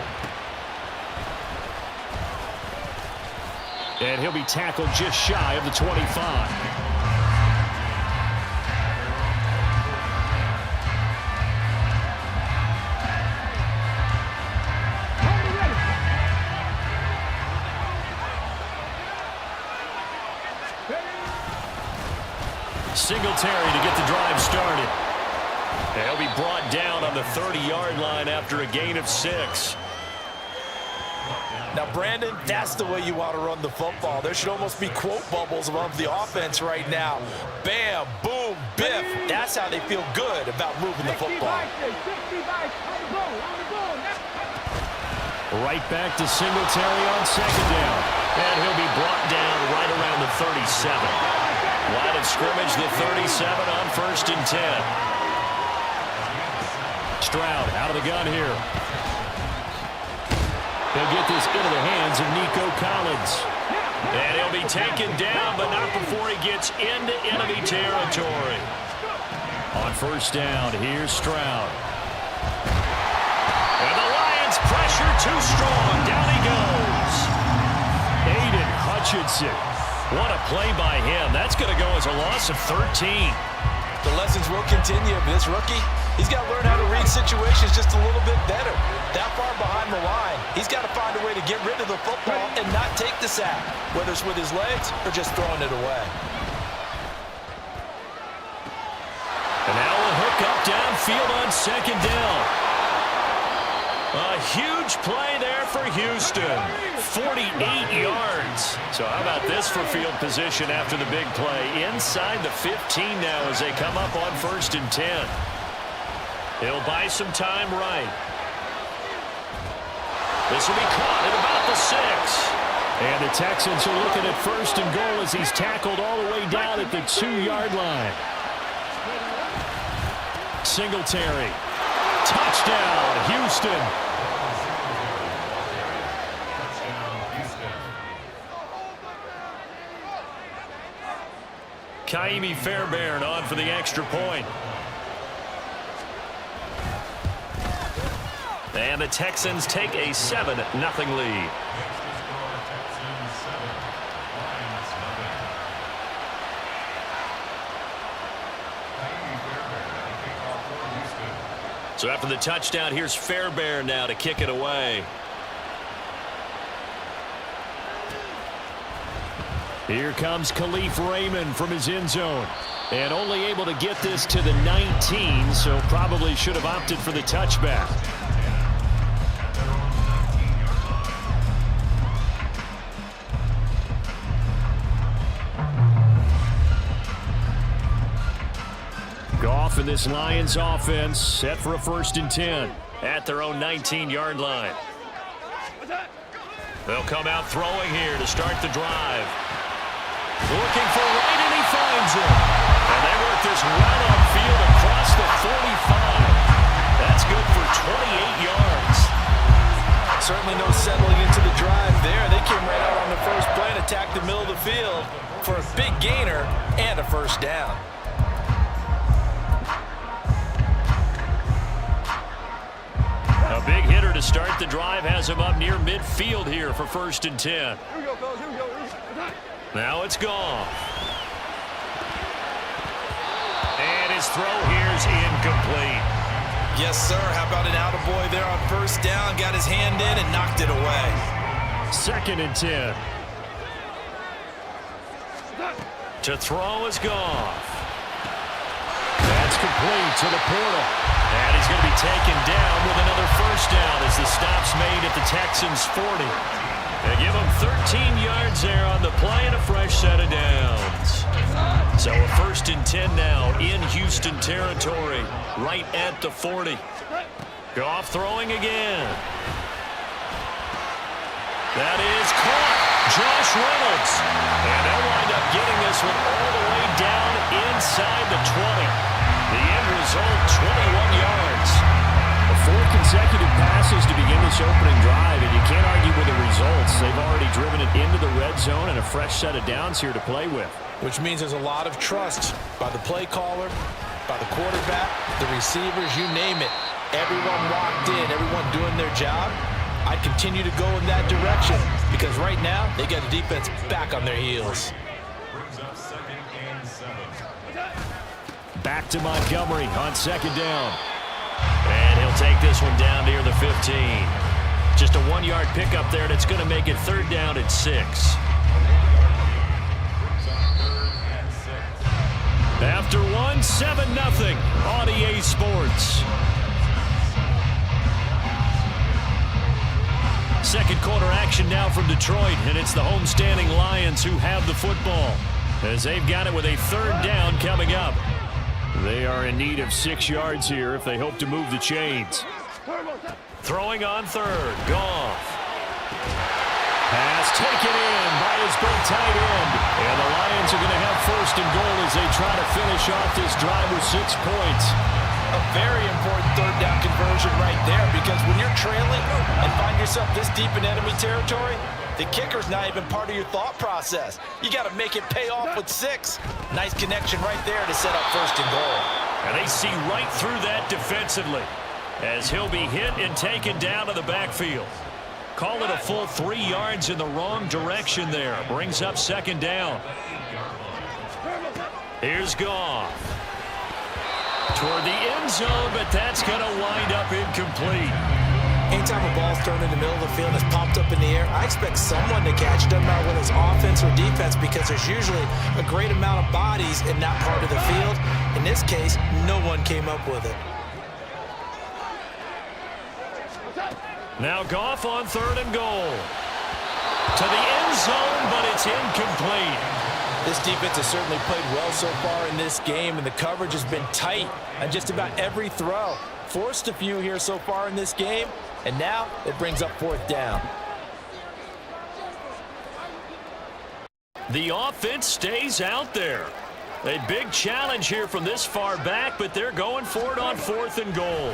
C: And he'll be tackled just shy of the 25. Singletary to get the drive started. And he'll be brought down on the 30-yard line after a gain of 6.
E: Now, Brandon, that's the way you want to run the football. There should almost be quote bubbles above the offense right now. Bam, boom, biff. That's how they feel good about moving the football.
C: Right back to Singletary on second down.
B: And he'll be brought down right around the 37. Line of scrimmage, the 37 on 1st and 10.
C: Stroud out of the gun here. He'll get this into the hands of Nico Collins.
B: And he'll be taken down, but not before he gets into enemy territory.
C: On 1st down, here's Stroud.
B: And the Lions pressure too strong. Down he goes.
C: Aiden Hutchinson.
B: What a play by him. That's going to go as a loss of 13.
E: The lessons will continue. This rookie, he's got to learn how to read situations just a little bit better. That far behind the line, he's got to find a way to get rid of the football and not take the sack, whether it's with his legs or just throwing it away.
B: And now a hook up downfield on 2nd down. A huge play there for Houston. 48 yards. So how about this for field position after the big play? Inside the 15 now as they come up on 1st and 10. He'll buy some time right. This will be caught at about the 6.
C: And the Texans are looking at 1st and goal as he's tackled all the way down at the 2-yard line. Singletary. Touchdown, Houston.
B: Kaimi Fairbairn on for the extra point. And the Texans take a 7-0 lead. So after the touchdown, here's Fairbairn now to kick it away.
C: Here comes Khalif Raymond from his end zone. And only able to get this to the 19, so probably should have opted for the touchback. Goff in this Lions offense set for a 1st and 10.
B: At their own 19-yard line. They'll come out throwing here to start the drive. Looking for right, and he finds it. And they work this well upfield across the 45. That's good for 28 yards.
E: Certainly no settling into the drive there. They came right out on the first play and attacked the middle of the field for a big gainer and a 1st down.
B: A big hitter to start the drive has him up near midfield here for 1st and 10. Now it's Goff. And his throw here's incomplete.
D: Yes, sir. How about an attaboy there on 1st down? Got his hand in and knocked it away.
C: 2nd and 10.
B: To throw is Goff.
C: That's complete to the portal.
B: And he's going to be taken down with another 1st down as the stop's made at the Texans' 40. They give him 13 yards there on the play and a fresh set of downs. So a 1st and 10 now in Houston territory, right at the 40. Goff throwing again. That is caught. Josh Reynolds. And they'll wind up getting this one all the way down inside the 20. The end result, 21 yards.
C: 4 consecutive passes to begin this opening drive, and you can't argue with the results. They've already driven it into the red zone and a fresh set of downs here to play with.
E: Which means there's a lot of trust by the play caller, by the quarterback, the receivers, you name it. Everyone locked in, everyone doing their job. I'd continue to go in that direction because right now they got the defense back on their heels.
C: Back to Montgomery on 2nd down.
B: And he'll take this one down near the 15. Just a 1-yard pickup there, and it's going to make it 3rd down and 6. After 1, 7-0 on EA Sports. Second quarter action now from Detroit, and it's the homestanding Lions who have the football as they've got it with a 3rd down coming up.
C: They are in need of 6 yards here if they hope to move the chains.
B: Throwing on 3rd, Goff.
C: Pass taken in by his big tight end. And the Lions are going to have 1st and goal as they try to finish off this drive with 6 points.
E: A very important 3rd down conversion right there because when you're trailing and find yourself this deep in enemy territory, the kicker's not even part of your thought process. You got to make it pay off with 6. Nice connection right there to set up 1st and goal.
B: And they see right through that defensively as he'll be hit and taken down to the backfield. Call it a full 3 yards in the wrong direction there. Brings up 2nd down. Here's Goff. Toward the end zone, but that's going to wind up incomplete.
D: Anytime a ball's thrown in the middle of the field and it's popped up in the air, I expect someone to catch it. Doesn't matter whether it's offense or defense because there's usually a great amount of bodies in that part of the field. In this case, no one came up with it.
B: Now Goff on 3rd and goal. To the end zone, but it's incomplete.
E: This defense has certainly played well so far in this game, and the coverage has been tight on just about every throw. Forced a few here so far in this game, and now it brings up 4th down.
B: The offense stays out there. A big challenge here from this far back, but they're going for it on 4th and goal.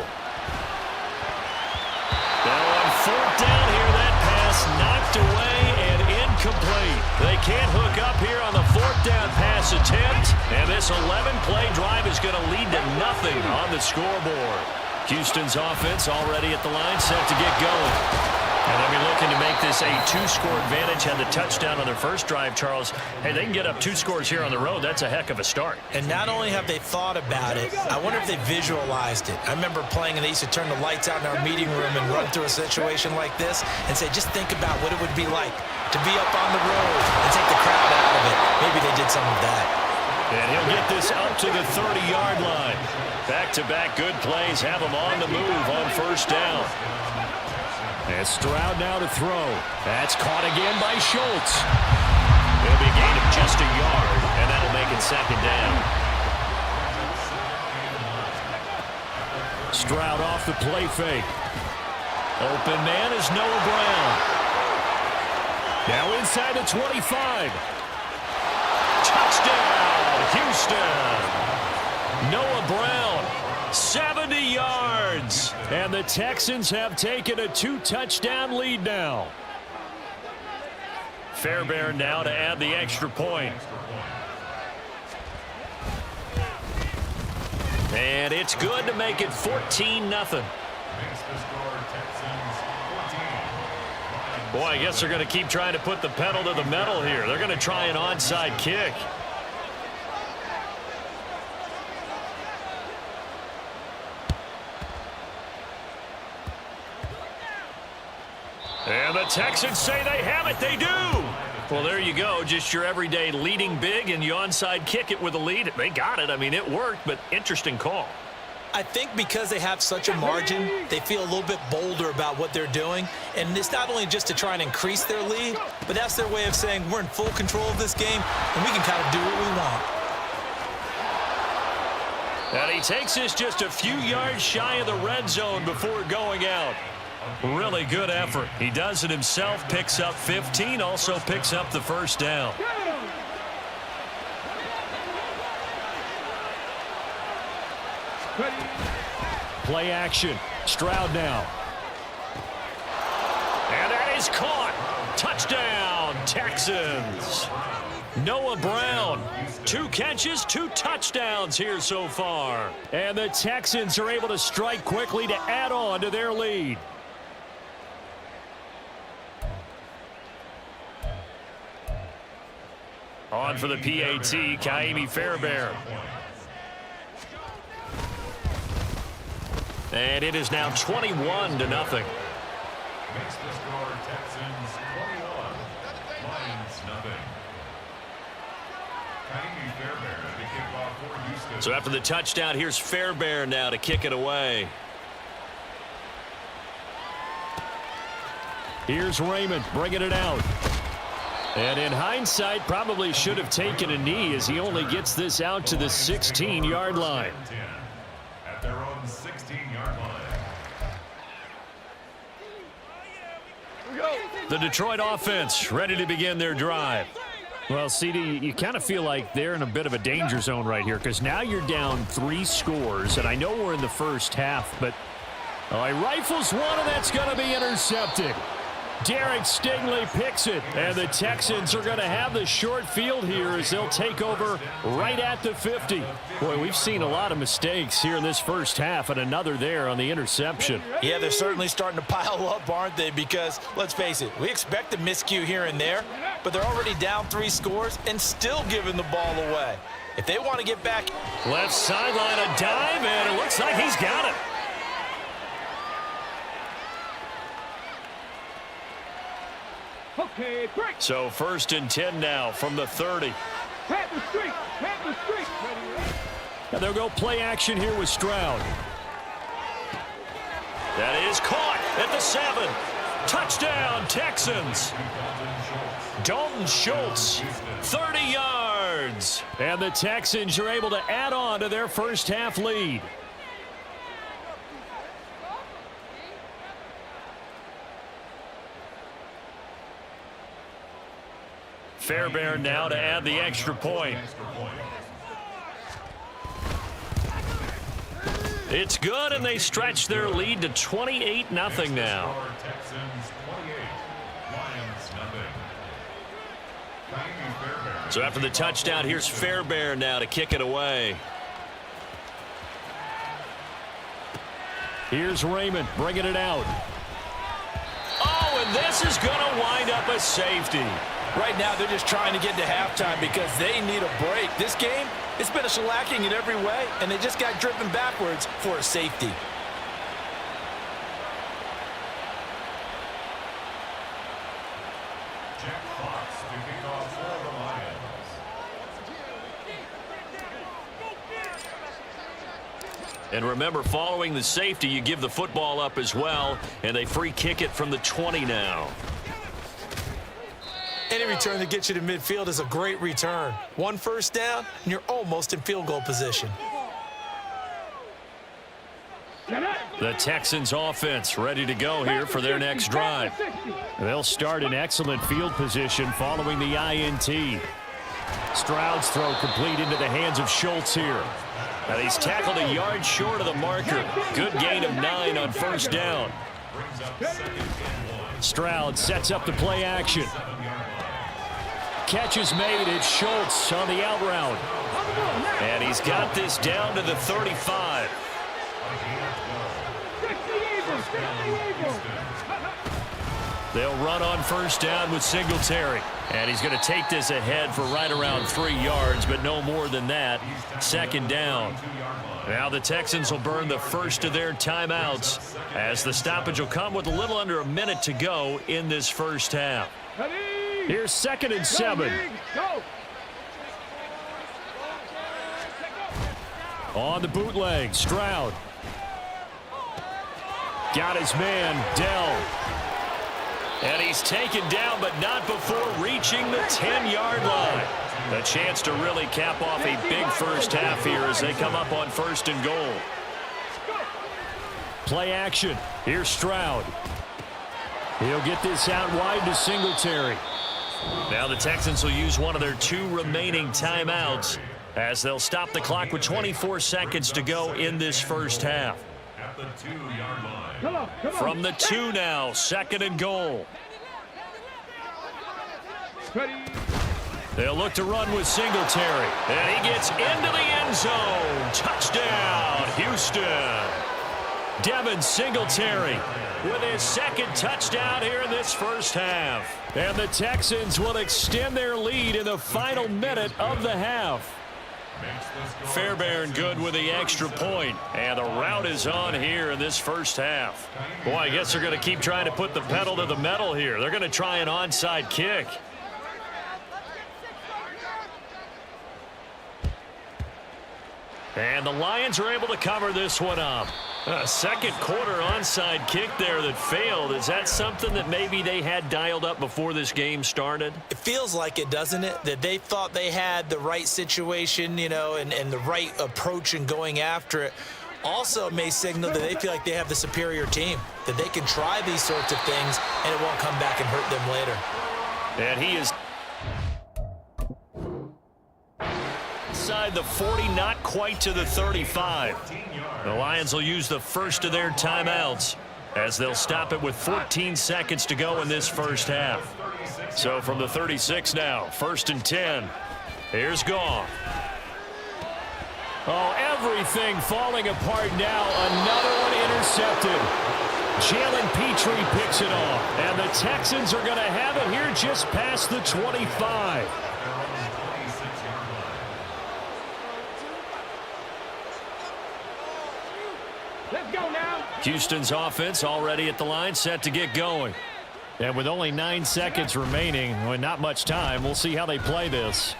B: Now on 4th down here, that pass knocked away and incomplete. They can't hook up here on the 4th down pass attempt, and this 11-play drive is going to lead to nothing on the scoreboard. Houston's offense already at the line, set to get going. And they'll be looking to make this a 2-score advantage. Had the touchdown on their first drive, Charles. Hey, they can get up 2 scores here on the road. That's a heck of a start.
D: And not only have they thought about it, I wonder if they visualized it. I remember playing and they used to turn the lights out in our meeting room and run through a situation like this and say, just think about what it would be like to be up on the road and take the crowd out of it. Maybe they did some of that.
B: And he'll get this up to the 30-yard line. Back-to-back good plays have him on the move on 1st down.
C: And Stroud now to throw. That's caught again by Schultz.
B: It'll be a gain of just a yard, and that'll make it 2nd down.
C: Stroud off the play fake.
B: Open man is Noah Brown.
C: Now inside the 25.
B: Touchdown, Houston. Noah Brown, 70 yards.
C: And the Texans have taken a 2-touchdown lead now.
B: Fairbairn now to add the extra point. And it's good to make it 14-0. Boy, I guess they're going to keep trying to put the pedal to the metal here. They're going to try an onside kick. And the Texans say they have it. They do. Well, there you go. Just your everyday leading big, and you onside kick it with a lead. They got it. I mean, it worked, but interesting call.
D: I think because they have such a margin, they feel a little bit bolder about what they're doing. And it's not only just to try and increase their lead, but that's their way of saying we're in full control of this game, and we can kind of do what we want.
B: And he takes us just a few yards shy of the red zone before going out. Really good effort. He does it himself, picks up 15, also picks up the first down.
C: Play action. Stroud now.
B: And that is caught. Touchdown, Texans. Noah Brown, 2 catches, 2 touchdowns here so far.
C: And the Texans are able to strike quickly to add on to their lead.
B: On for the PAT, Kaimi Fairbairn. And it is now 21-0.
F: Makes the score Texans 21, Lions nothing. Kaimi Fairbairn at the kickoff for Houston.
B: So after the touchdown, here's Fairbairn now to kick it away.
C: Here's Raymond bringing it out. And in hindsight, probably should have taken a knee as he only gets this out to the 16-yard line.
F: At their own 16-yard line.
B: The Detroit offense ready to begin their drive.
C: Well, CD, you kind of feel like they're in a bit of a danger zone right here because now you're down 3 scores, and I know we're in the first half, but he rifles one, and that's going to be intercepted. Derek Stingley picks it, and the Texans are going to have the short field here as they'll take over right at the 50. Boy, we've seen a lot of mistakes here in this first half, and another there on the interception.
D: Yeah, they're certainly starting to pile up, aren't they? Because, let's face it, we expect a miscue here and there, but they're already down 3 scores and still giving the ball away. If they want to get back...
B: Left sideline, a dive, and it looks like he's got it.
G: Okay, break.
B: So 1st and 10 now from the 30.
G: Pat the street.
C: And they'll go play action here with Stroud.
B: That is caught at the 7. Touchdown, Texans. Dalton Schultz, 30 yards.
C: And the Texans are able to add on to their first half lead.
B: Fairbairn now to add the extra point. It's good, and they stretch their lead to 28-0 now.
F: Texans 28, Lions nothing. Kaimi Fairbairn.
B: So after the touchdown, here's Fairbairn now to kick it away.
C: Here's Raymond bringing it out.
B: Oh, and this is going to wind up a safety.
E: Right now, they're just trying to get to halftime because they need a break. This game, it's been a shellacking in every way, and they just got driven backwards for a safety.
F: Jack Fox to kick off for the Lions.
B: And remember, following the safety, you give the football up as well, and they free kick it from the 20 now.
D: Any return that gets you to midfield is a great return. 1 first down, and you're almost in field goal position.
B: The Texans offense ready to go here for their next drive.
C: They'll start in excellent field position following the INT. Stroud's throw complete into the hands of Schultz here.
B: Now he's tackled a yard short of the marker. Good gain of 9 on first down.
C: Stroud sets up the play action. Catch is made. It's Schultz on the out route.
B: And he's got this down to the 35. They'll run on first down with Singletary. And he's going to take this ahead for right around 3 yards, but no more than that. 2nd down. Now the Texans will burn the first of their timeouts as the stoppage will come with a little under a minute to go in this first half.
C: Here's 2nd and 7. On the bootleg, Stroud. Got his man, Dell. And he's taken down, but not before reaching the 10-yard line. A chance to really cap off a big first half here as they come up on 1st and goal. Play action. Here's Stroud. He'll get this out wide to Singletary. Now the Texans will use one of their 2 remaining timeouts as they'll stop the clock with 24 seconds to go in this first half.
F: At the 2-yard line.
C: From the 2 now, 2nd and goal. They'll look to run with Singletary. And he gets into the end zone. Touchdown, Houston. Devin Singletary with his 2nd touchdown here in this first half. And the Texans will extend their lead in the final minute of the half. Fairbairn good with the extra point. And the route is on here in this first half. Boy, I guess they're going to keep trying to put the pedal to the metal here. They're going to try an onside kick. And the Lions are able to cover this one up. A second quarter onside kick there that failed. Is that something that maybe they had dialed up before this game started?
D: It feels like it, doesn't it? That they thought they had the right situation, you know, and the right approach in going after it. Also, it may signal that they feel like they have the superior team, that they can try these sorts of things and it won't come back and hurt them later.
C: And he is inside the 40, not quite to the 35. The Lions will use the first of their timeouts as they'll stop it with 14 seconds to go in this first half. So from the 36 now, 1st and 10. Here's Goff. Oh, everything falling apart now. Another one intercepted. Jalen Petrie picks it off. And the Texans are going to have it here just past the 25. Houston's offense already at the line, set to get going. And with only 9 seconds remaining, well, not much time, we'll see how they play this.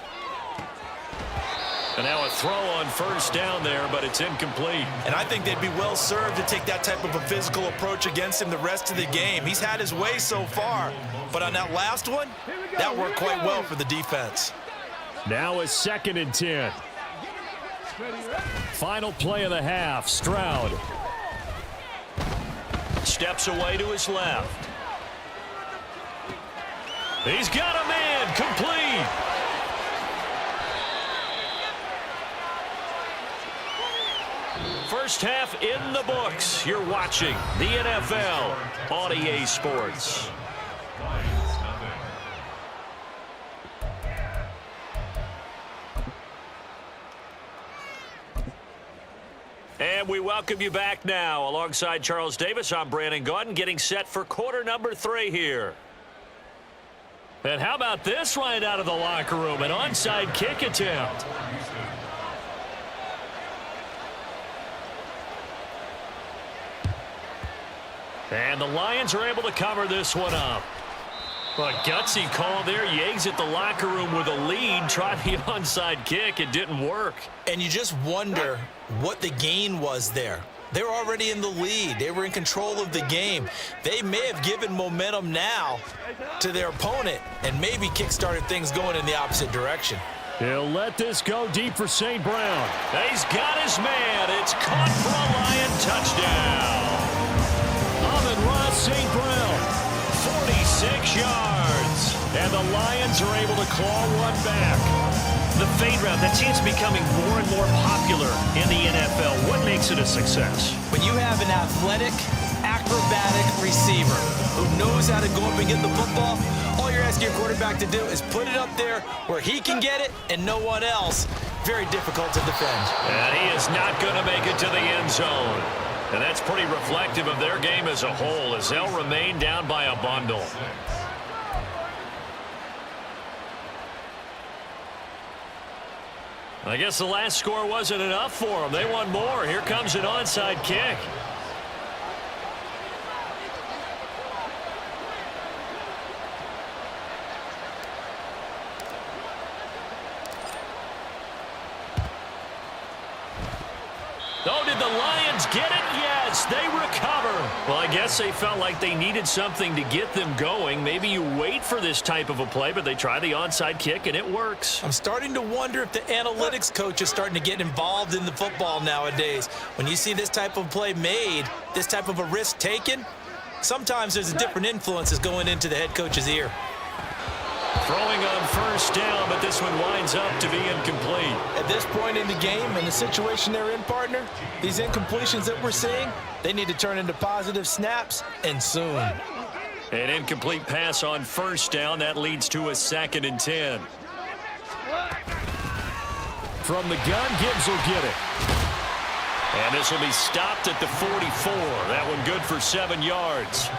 C: And now a throw on 1st down there, but it's incomplete.
D: And I think they'd be well served to take that type of a physical approach against him the rest of the game. He's had his way so far, but on that last one, that worked quite well for the defense.
C: Now a 2nd and 10. Final play of the half, Stroud. Steps away to his left. He's got a man, complete. First half in the books. You're watching the NFL on EA Sports. And we welcome you back now. Alongside Charles Davis, I'm Brandon Gaudin, getting set for quarter number 3 here. And how about this right out of the locker room? An onside kick attempt. And the Lions are able to cover this one up. A gutsy call there. You exit the locker room with a lead. Try the onside kick. It didn't work.
D: And you just wonder what the gain was there. They were already in the lead. They were in control of the game. They may have given momentum now to their opponent and maybe kick-started things going in the opposite direction.
C: He'll let this go deep for St. Brown. He's got his man. It's caught for a Lion touchdown. Amon-Ra St. Brown. 46 yards. And the Lions are able to claw one back. The fade route, that seems to be becoming more and more popular in the NFL. What makes it a success?
D: When you have an athletic, acrobatic receiver who knows how to go up and get the football, all you're asking your quarterback to do is put it up there where he can get it and no one else. Very difficult to defend.
C: And he is not going to make it to the end zone. And that's pretty reflective of their game as a whole, as they'll remain down by a bundle. I guess the last score wasn't enough for them. They want more. Here comes an onside kick.
B: Oh, did the Lions get it? Yes, they recover. Well, I guess they felt like they needed something to get them going. Maybe you wait for this type of a play, but they try the onside kick, and it works.
D: I'm starting to wonder if the analytics coach is starting to get involved in the football nowadays. When you see this type of play made, this type of a risk taken, sometimes there's a different influences going into the head coach's ear.
B: Throwing on first down, but this one winds up to be incomplete.
E: At this point in the game and the situation they're in, partner, these incompletions that we're seeing, they need to turn into positive snaps, and soon.
B: An incomplete pass on first down. That leads to a 2nd and 10.
C: From the gun, Gibbs will get it.
B: And this will be stopped at the 44. That one good for 7 yards.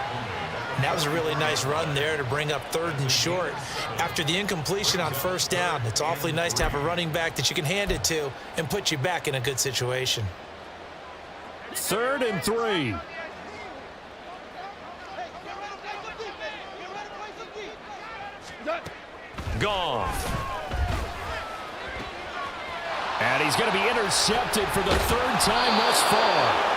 D: And that was a really nice run there to bring up 3rd and short. After the incompletion on first down, it's awfully nice to have a running back that you can hand it to and put you back in a good situation.
C: 3rd and 3.
B: Goff.
C: And he's going to be intercepted for the 3rd time thus far.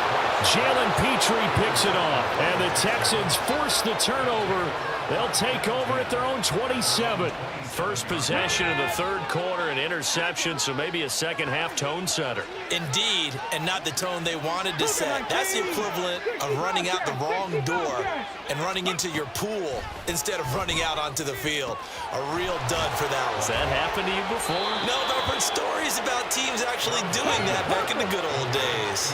C: Jalen Petrie picks it off, and the Texans force the turnover. They'll take over at their own 27.
B: First possession of the 3rd quarter, an interception, so maybe a second-half tone setter.
D: Indeed, and not the tone they wanted to set. That's the equivalent of running out the wrong door and running into your pool instead of running out onto the field. A real dud for that one.
B: Has that happened to you before?
D: No, but I've heard stories about teams actually doing that back in the good old days.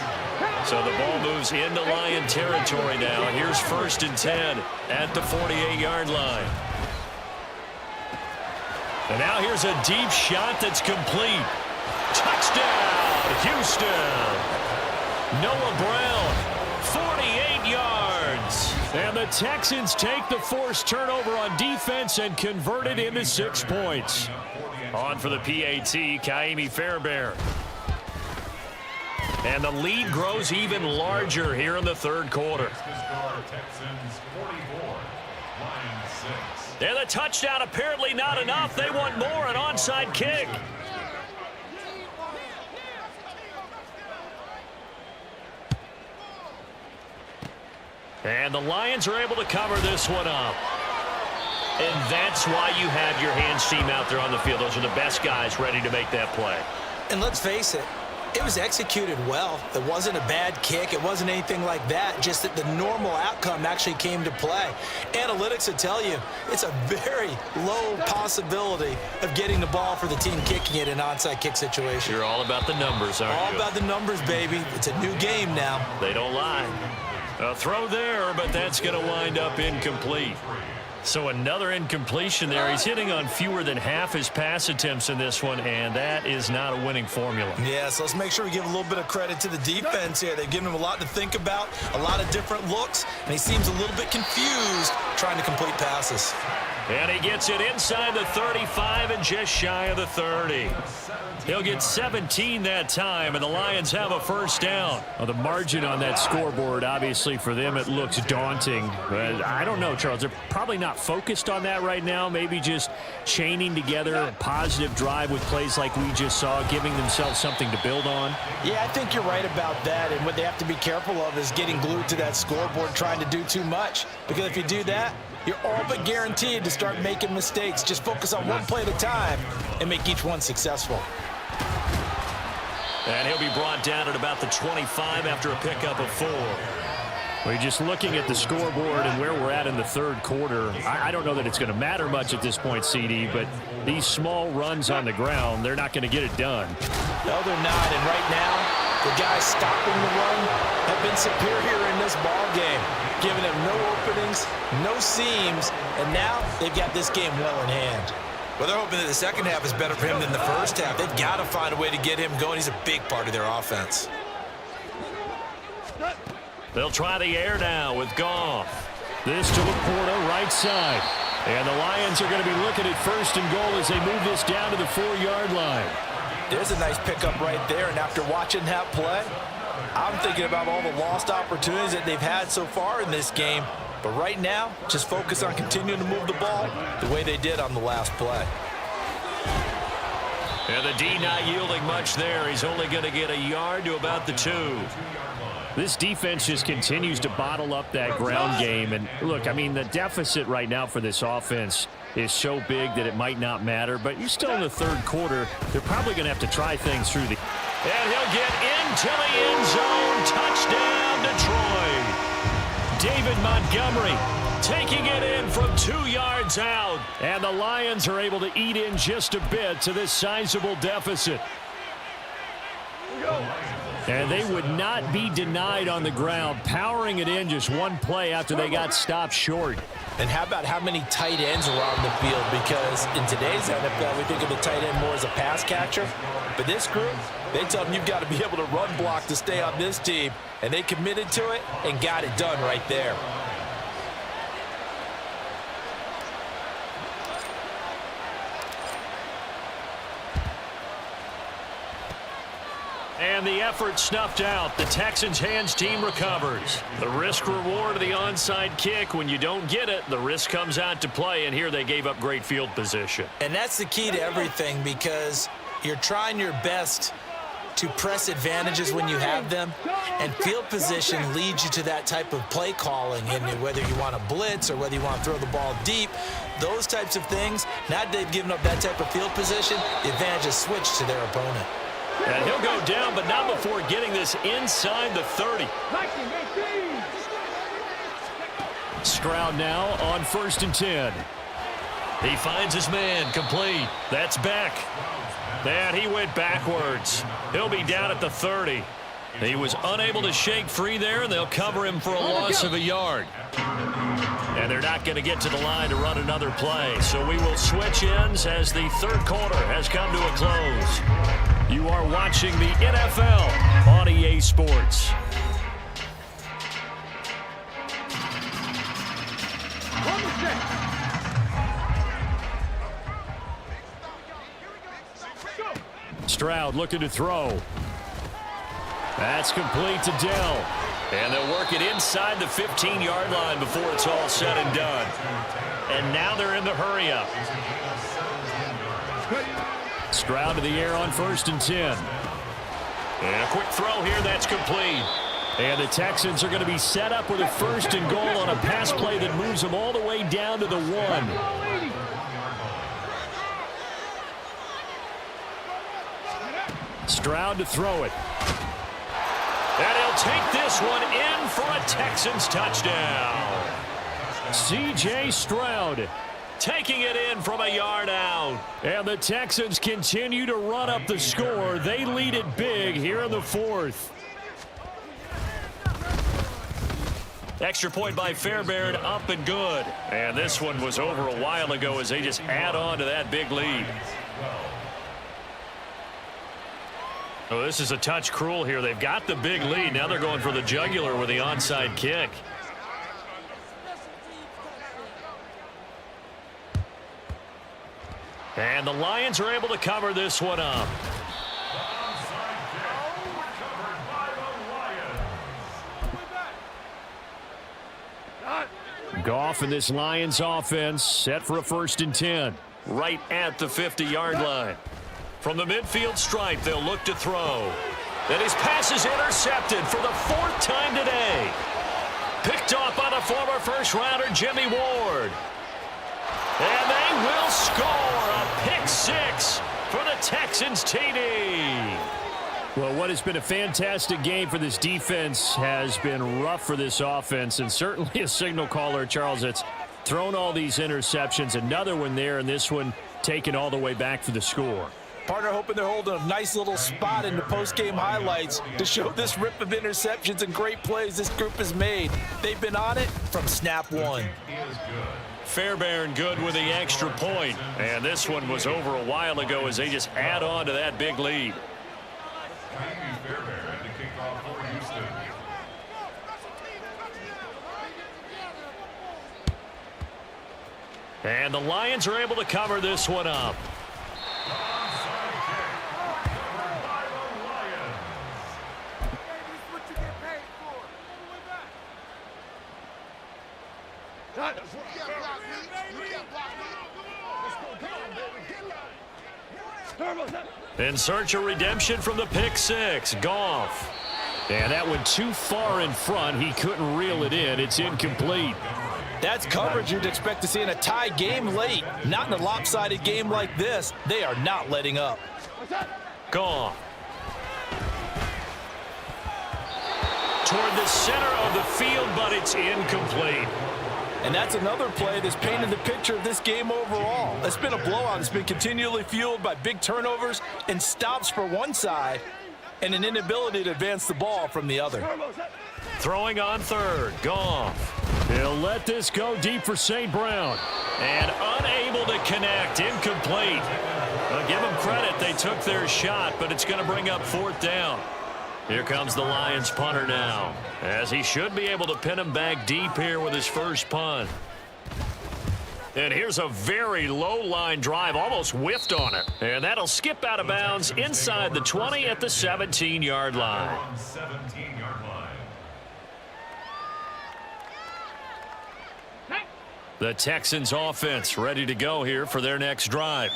B: So the ball moves into Lion territory now. Here's 1st and 10 at the 48-yard line. And now here's a deep shot that's complete. Touchdown, Houston. Noah Brown, 48 yards.
C: And the Texans take the forced turnover on defense and convert it into 6 points.
B: On for the PAT, Kaimi Fairbairn. And the lead grows even larger here in the 3rd quarter.
F: Texans 44, Lions 6.
B: And the touchdown apparently not enough. They want more, an onside kick. And the Lions are able to cover this one up. And that's why you have your hands team out there on the field. Those are the best guys ready to make that play.
D: And let's face it, it was executed well. It wasn't a bad kick. It wasn't anything like that. Just that the normal outcome actually came to play. Analytics will tell you it's a very low possibility of getting the ball for the team kicking it in an onside kick situation.
B: You're all about the numbers, aren't you?
D: All about the numbers, baby. It's a new game now.
B: They don't lie. A throw there, but that's going to wind up incomplete. So another incompletion there. He's hitting on fewer than half his pass attempts in this one, and that is not a winning formula.
D: Yeah, so let's make sure we give a little bit of credit to the defense here. They've given him a lot to think about, a lot of different looks, and he seems a little bit confused trying to complete passes.
B: And he gets it inside the 35 and just shy of the 30. He'll get 17 that time, and the Lions have a first down.
C: Well, the margin on that scoreboard, obviously for them, it looks daunting. But I don't know, Charles. They're probably not focused on that right now. Maybe just chaining together a positive drive with plays like we just saw, giving themselves something to build on.
E: Yeah, I think you're right about that. And what they have to be careful of is getting glued to that scoreboard trying to do too much. Because if you do that, you're all but guaranteed to start making mistakes. Just focus on one play at a time and make each one successful.
B: And he'll be brought down at about the 25 after a pickup of 4.
C: We're just looking at the scoreboard and where we're at in the 3rd quarter. I don't know that it's going to matter much at this point, CD, but these small runs on the ground, they're not going to get it done.
E: No, they're not. And right now, the guys stopping the run have been superior in this ball game, giving them no openings, no seams, and now they've got this game well in hand.
D: Well, they're hoping that the second half is better for him than the first half. They've got to find a way to get him going. He's a big part of their offense.
B: They'll try the air now with Goff.
C: This to Laporta, right side. And the Lions are going to be looking at 1st and goal as they move this down to the 4-yard line.
E: There's a nice pickup right there, and after watching that play, I'm thinking about all the lost opportunities that they've had so far in this game. But right now, just focus on continuing to move the ball the way they did on the last play.
B: And the D not yielding much there. He's only going to get a yard to about the 2.
C: This defense just continues to bottle up that ground game. And look, I mean, the deficit right now for this offense is so big that it might not matter. But you're still in the third quarter. They're probably going to have to try things through the...
B: And he'll get into the end zone. Touchdown, Detroit. David Montgomery taking it in from 2 yards out.
C: And the Lions are able to eat in just a bit to this sizable deficit. And they would not be denied on the ground, powering it in just one play after they got stopped short.
E: And how about how many tight ends are on the field? Because in today's NFL, we think of the tight end more as a pass catcher. But this group, they tell them you've got to be able to run block to stay on this team. And they committed to it and got it done right there.
B: And the effort snuffed out. The Texans' hands team recovers. The risk reward of the onside kick. When you don't get it, the risk comes out to play, and here they gave up great field position.
D: And that's the key to everything, because you're trying your best to press advantages when you have them, and field position leads you to that type of play calling. And whether you want to blitz or whether you want to throw the ball deep, those types of things, now that they've given up that type of field position, the advantage is switched to their opponent.
B: And he'll go down, but not before getting this inside the 30.
C: Stroud now on 1st and 10.
B: He finds his man, complete. That's Beck. And he went backwards. He'll be down at the 30. He was unable to shake free there, and they'll cover him for a loss of a yard. And they're not going to get to the line to run another play. So we will switch ends as the third quarter has come to a close. You are watching the NFL on EA Sports.
C: Stroud looking to throw. That's complete to Dell.
B: And they'll work it inside the 15-yard line before it's all said and done. And now they're in the hurry-up.
C: Stroud to the air on 1st and 10.
B: And a quick throw here, that's complete.
C: And the Texans are going to be set up with a 1st and goal on a pass play that moves them all the way down to the 1. Stroud to throw it.
B: And he'll take this one in for a Texans touchdown.
C: C.J. Stroud
B: taking it in from a yard out.
C: And the Texans continue to run up the score. They lead it big here in the 4th.
B: Extra point by Fairbairn, up and good. And this one was over a while ago as they just add on to that big lead. Oh, this is a touch cruel here. They've got the big lead. Now they're going for the jugular with the onside kick. And the Lions are able to cover this one up.
C: Goff and this Lions offense set for a 1st and 10.
B: Right at the 50-yard line. From the midfield stripe, they'll look to throw. And his pass is intercepted for the 4th time today. Picked off by the former first-rounder Jimmy Ward. And they will score a pick 6 for the Texans TD.
C: Well, what has been a fantastic game for this defense has been rough for this offense, and certainly a signal caller, Charles, that's thrown all these interceptions. Another one there, and this one taken all the way back for the score.
E: Partner hoping they're holding a nice little spot in the post-game highlights to show this rip of interceptions and great plays this group has made. They've been on it from snap 1.
B: Fairbairn good with the extra point. And this one was over a while ago as they just add on to that big lead. And the Lions are able to cover this one up. In search of redemption from the pick six, Goff.
C: And that went too far in front. He couldn't reel it in. It's incomplete.
E: That's coverage you'd expect to see in a tie game late. Not in a lopsided game like this. They are not letting up.
B: Goff. Toward the center of the field, but it's incomplete.
E: And that's another play that's painted the picture of this game overall. It's been a blowout. It's been continually fueled by big turnovers and stops for one side and an inability to advance the ball from the other.
B: Throwing on third, Goff.
C: He'll let this go deep for St. Brown.
B: And unable to connect, incomplete. Well, give them credit, they took their shot, but it's going to bring up fourth down. Here comes the Lions punter now, as he should be able to pin him back deep here with his first punt. And here's a very low line drive, almost whiffed on it. And that'll skip out of bounds inside the 20 at the 17-yard line.
F: 17-yard line.
B: The Texans offense ready to go here for their next drive.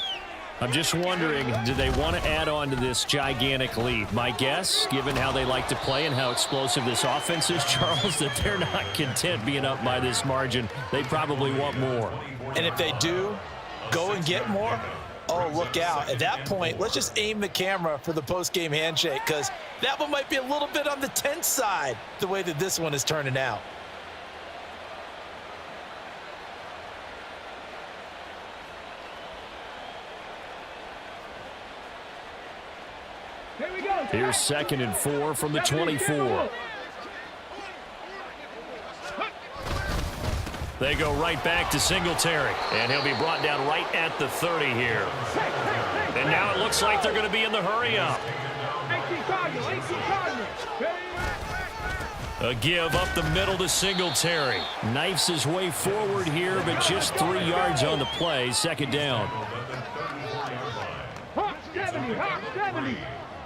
C: I'm just wondering, do they want to add on to this gigantic lead? My guess, given how they like to play and how explosive this offense is, Charles, that they're not content being up by this margin. They probably want more.
E: And if they do go and get more, oh, look out. At that point, let's just aim the camera for the post-game handshake, because that one might be a little bit on the tense side, the way that this one is turning out.
C: Here's 2nd and 4 from the 24.
B: They go right back to Singletary, and he'll be brought down right at the 30 here. And now it looks like they're going to be in the hurry-up. A give up the middle to Singletary.
C: Knifes his way forward here, but just 3 yards on the play. 2nd down.
G: Hawk 70.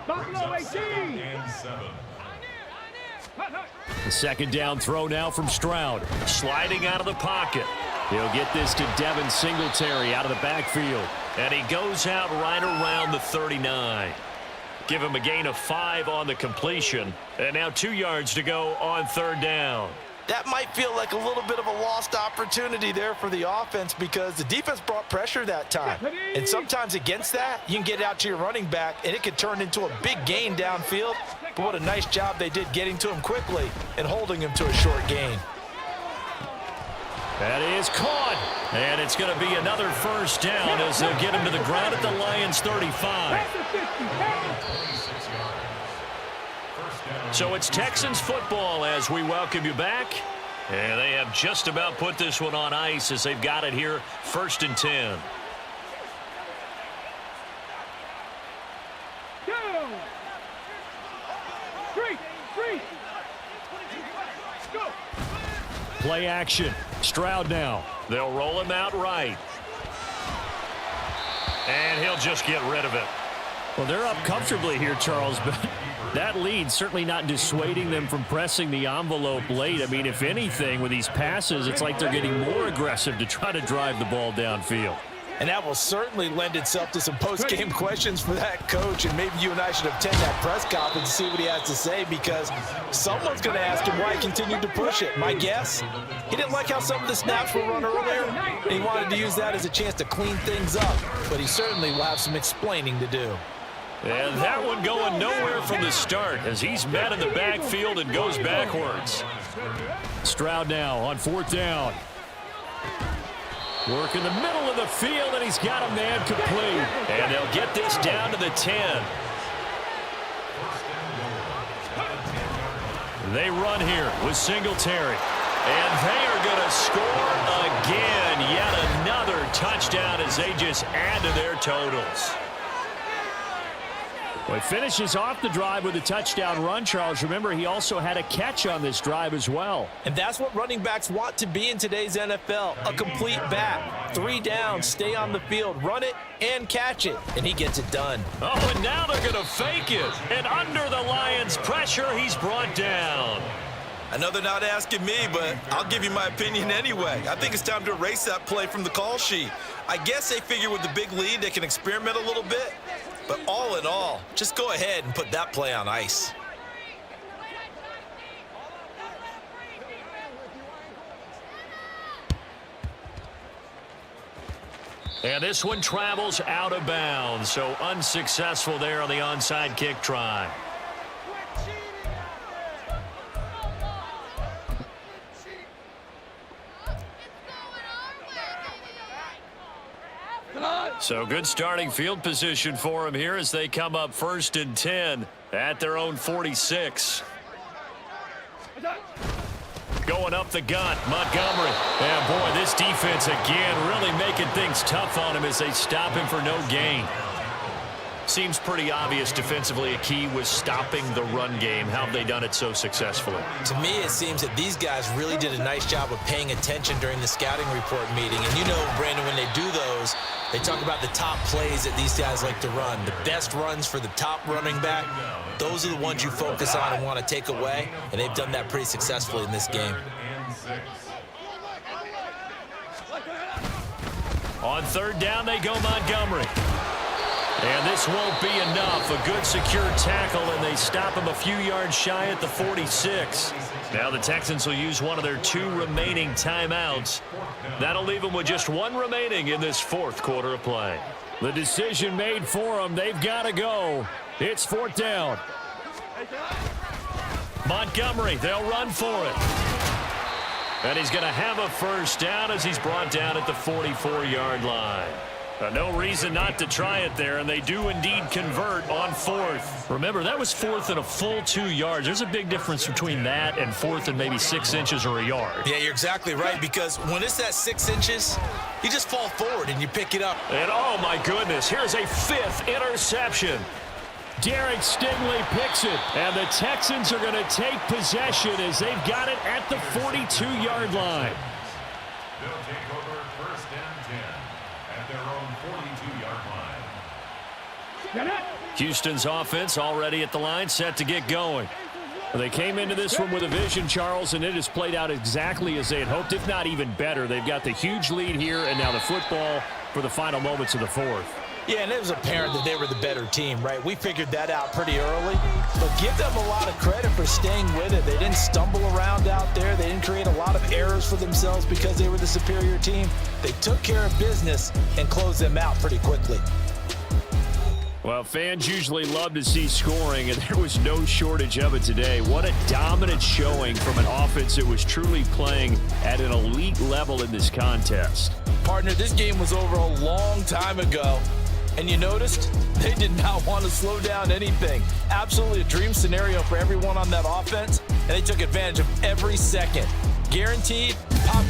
G: Buffalo 18.
F: And 7.
C: The 2nd down throw now from Stroud.
B: Sliding out of the pocket.
C: He'll get this to Devin Singletary out of the backfield.
B: And he goes out right around the 39. Give him a gain of 5 on the completion. And now 2 yards to go on 3rd down.
E: That might feel like a little bit of a lost opportunity there for the offense, because the defense brought pressure that time. And sometimes against that, you can get out to your running back, and it could turn into a big gain downfield. But what a nice job they did getting to him quickly and holding him to a short gain.
B: That is caught. And it's going to be another first down as they'll get him to the ground at the Lions 35. So it's Texans football as we welcome you back. And they have just about put this one on ice as they've got it here, 1st and 10.
C: Play action. Stroud now.
B: They'll roll him out right. And he'll just get rid of it.
C: Well, they're up comfortably here, Charles, but that lead certainly not dissuading them from pressing the envelope late. I mean, if anything, with these passes, it's like they're getting more aggressive to try to drive the ball downfield.
E: And that will certainly lend itself to some post-game questions for that coach, and maybe you and I should attend that press conference to see what he has to say, because someone's going to ask him why he continued to push it. My guess, he didn't like how some of the snaps were run earlier, and he wanted to use that as a chance to clean things up, but he certainly will have some explaining to do.
B: And that one going nowhere from the start as he's met in the backfield and goes backwards.
C: Stroud now on 4th down. Work in the middle of the field, and he's got a man complete.
B: And they'll get this down to the 10. They run here with Singletary. And they are going to score again. Yet another touchdown as they just add to their totals.
C: Well, he finishes off the drive with a touchdown run, Charles. Remember, he also had a catch on this drive as well.
E: And that's what running backs want to be in today's NFL, a complete back. 3 downs, stay on the field, run it, and catch it. And he gets it done.
B: Oh, and now they're going to fake it. And under the Lions' pressure, he's brought down.
D: I know they're not asking me, but I'll give you my opinion anyway. I think it's time to erase that play from the call sheet. I guess they figure with the big lead they can experiment a little bit. But all in all, just go ahead and put that play on ice.
B: And this one travels out of bounds, so unsuccessful there on the onside kick try. So good starting field position for him here as they come up 1st and 10 at their own 46. Going up the gut, Montgomery. And boy, this defense again really making things tough on him as they stop him for no gain. Seems pretty obvious defensively a key was stopping the run game. How have they done it so successfully?
D: To me, it seems that these guys really did a nice job of paying attention during the scouting report meeting. And you know, Brandon, when they do those, they talk about the top plays that these guys like to run. The best runs for the top running back, those are the ones you focus on and want to take away. And they've done that pretty successfully in this game.
B: On 3rd down, they go Montgomery. And this won't be enough. A good secure tackle, and they stop him a few yards shy at the 46. Now the Texans will use one of their 2 remaining timeouts. That'll leave them with just 1 remaining in this 4th quarter of play.
C: The decision made for them. They've got to go. It's 4th down.
B: Montgomery, they'll run for it. And he's going to have a 1st down as he's brought down at the 44-yard line. No reason not to try it there, and they do indeed convert on 4th. Remember, that was 4th and a full 2 yards. There's a big difference between that and 4th and maybe 6 inches or a yard.
D: Yeah, you're exactly right, because when it's that 6 inches, you just fall forward and you pick it up.
B: And oh my goodness, here's a 5th interception.
C: Derek Stingley picks it, and the Texans are going to take possession as they've got it at the 42-yard line.
F: They'll take over 1st and 10 at their own 42-yard line.
C: Houston's offense already at the line, set to get going. They came into this one with a vision, Charles, and it has played out exactly as they had hoped, if not even better. They've got the huge lead here, and now the football for the final moments of the 4th.
D: Yeah, and it was apparent that they were the better team, right? We figured that out pretty early. But give them a lot of credit for staying with it. They didn't stumble around out there. They didn't create a lot of errors for themselves because they were the superior team. They took care of business and closed them out pretty quickly.
C: Well, fans usually love to see scoring, and there was no shortage of it today. What a dominant showing from an offense that was truly playing at an elite level in this contest.
E: Partner, this game was over a long time ago. And you noticed they did not want to slow down anything. Absolutely a dream scenario for everyone on that offense, and they took advantage of every second. Guaranteed pop.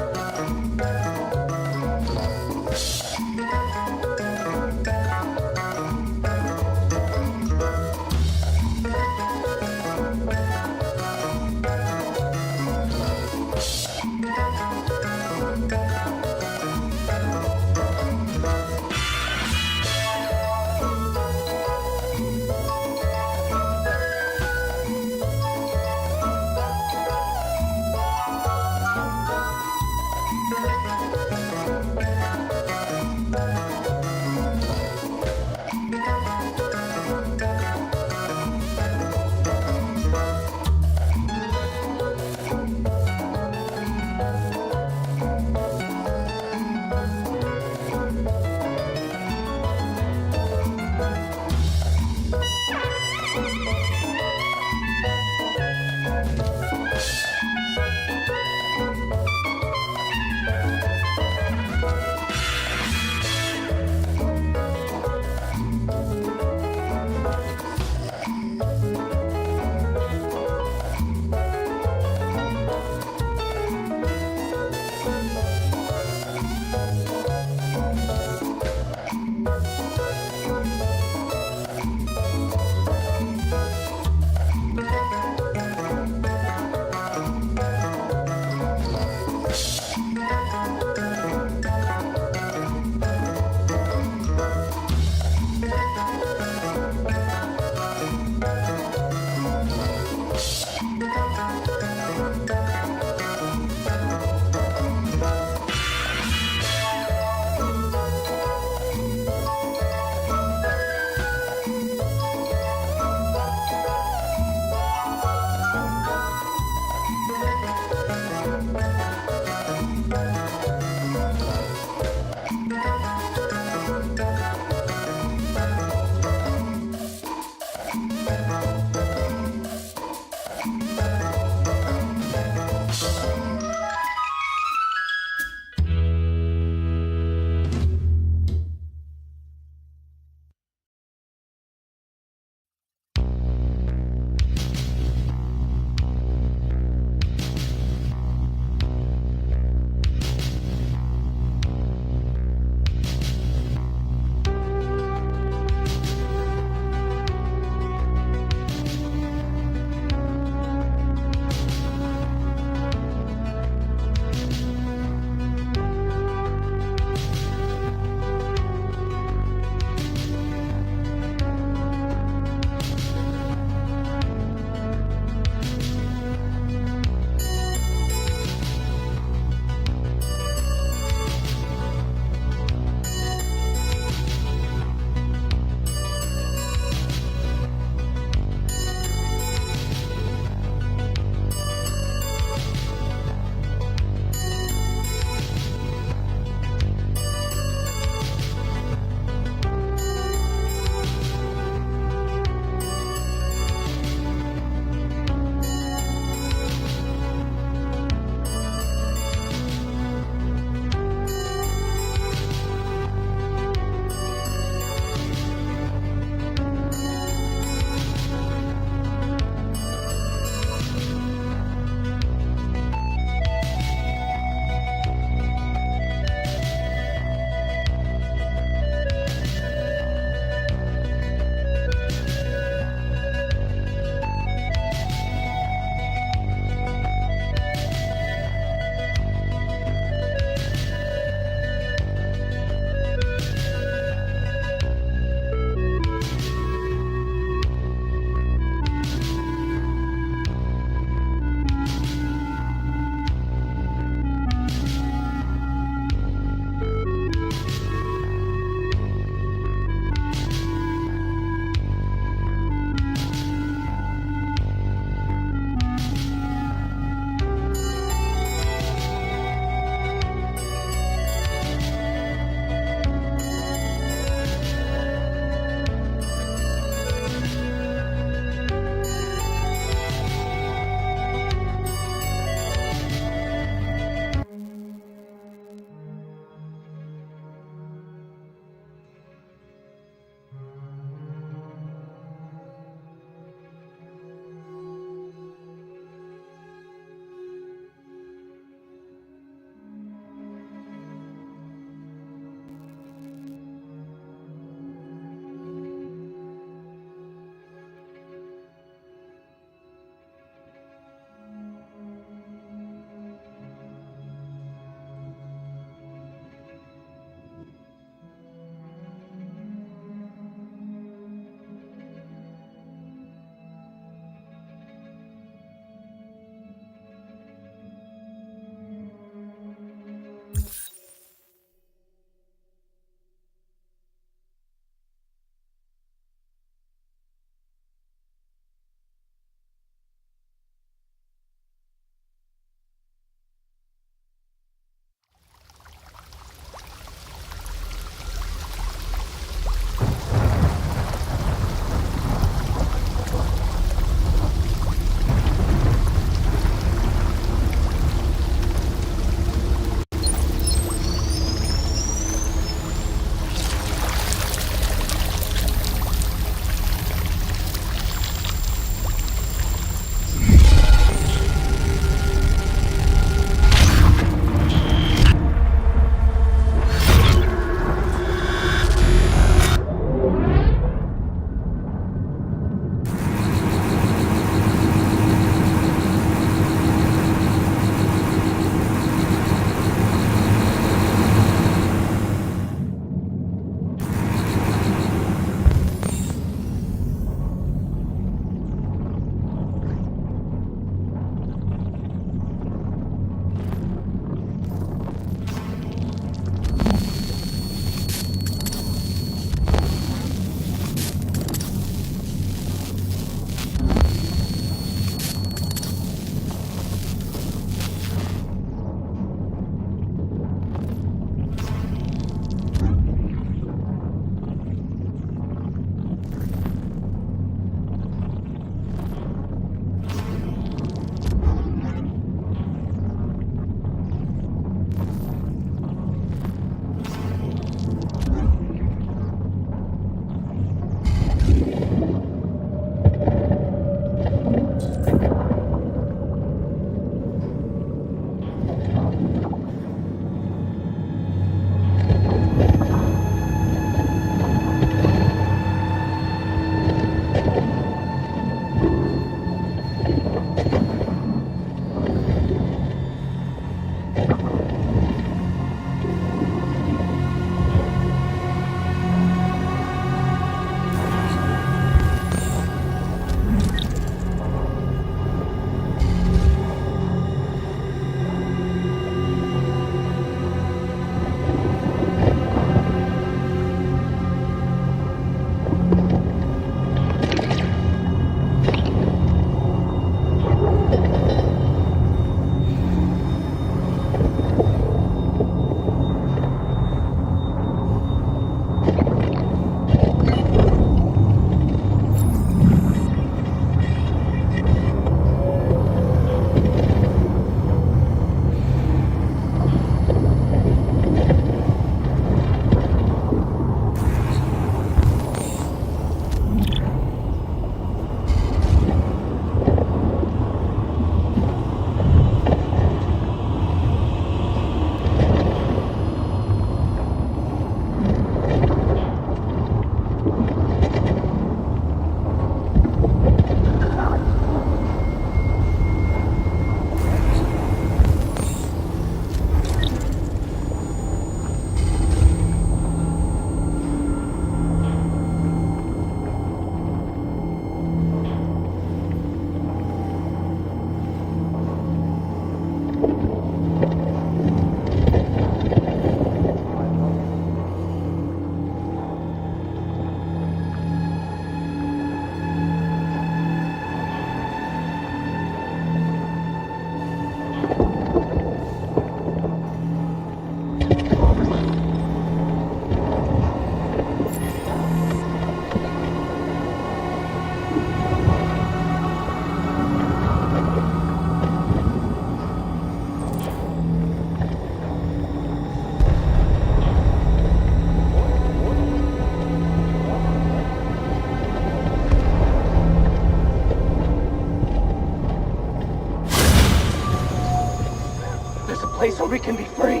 G: place where we can be free.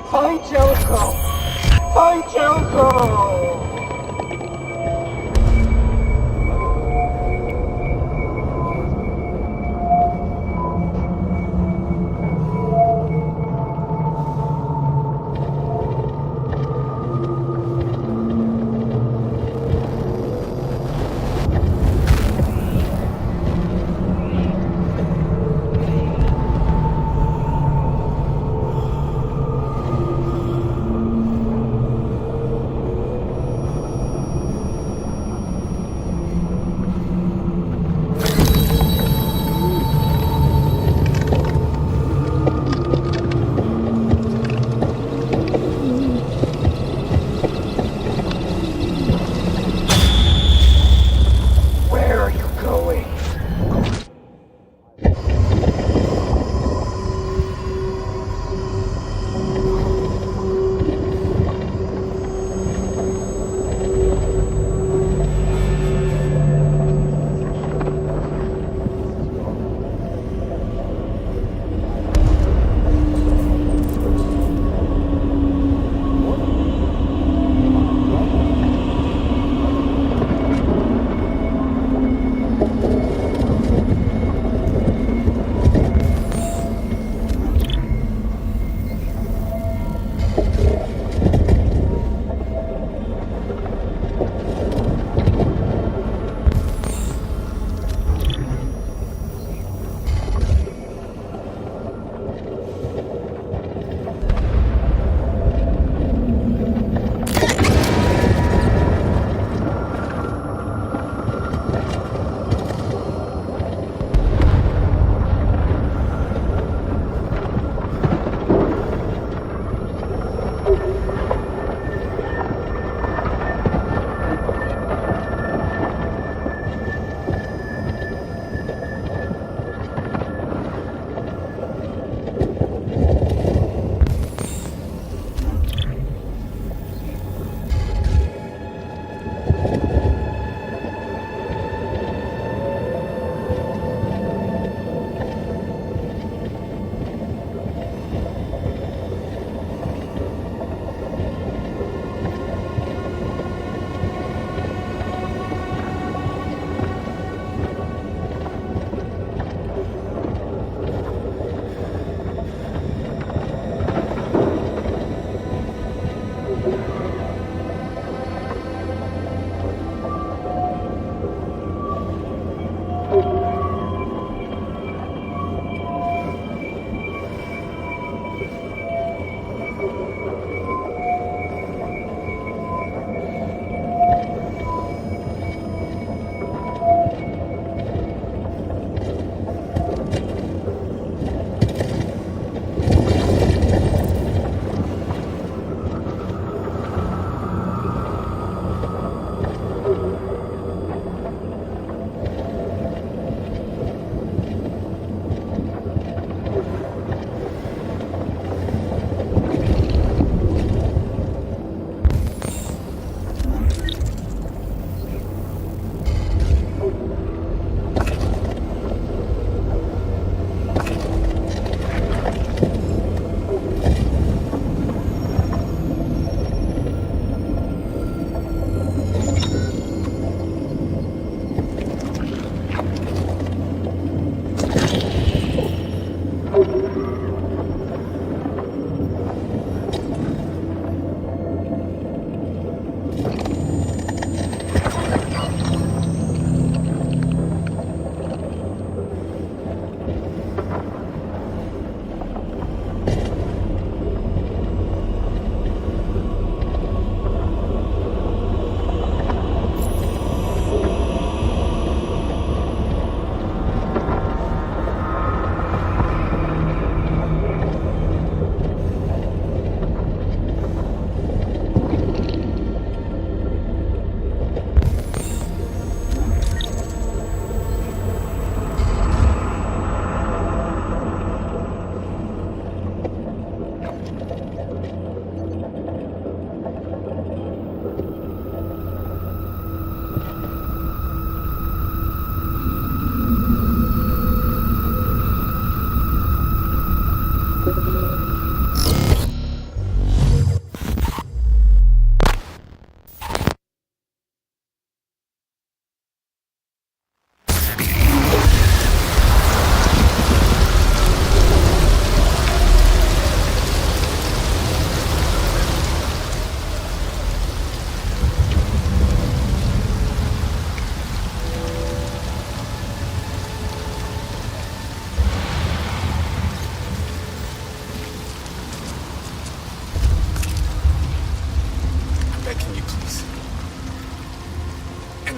G: Find Jericho! Find Jericho!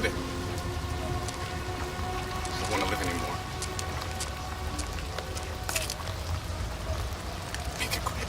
H: end it. I don't want to live anymore. Make it quit.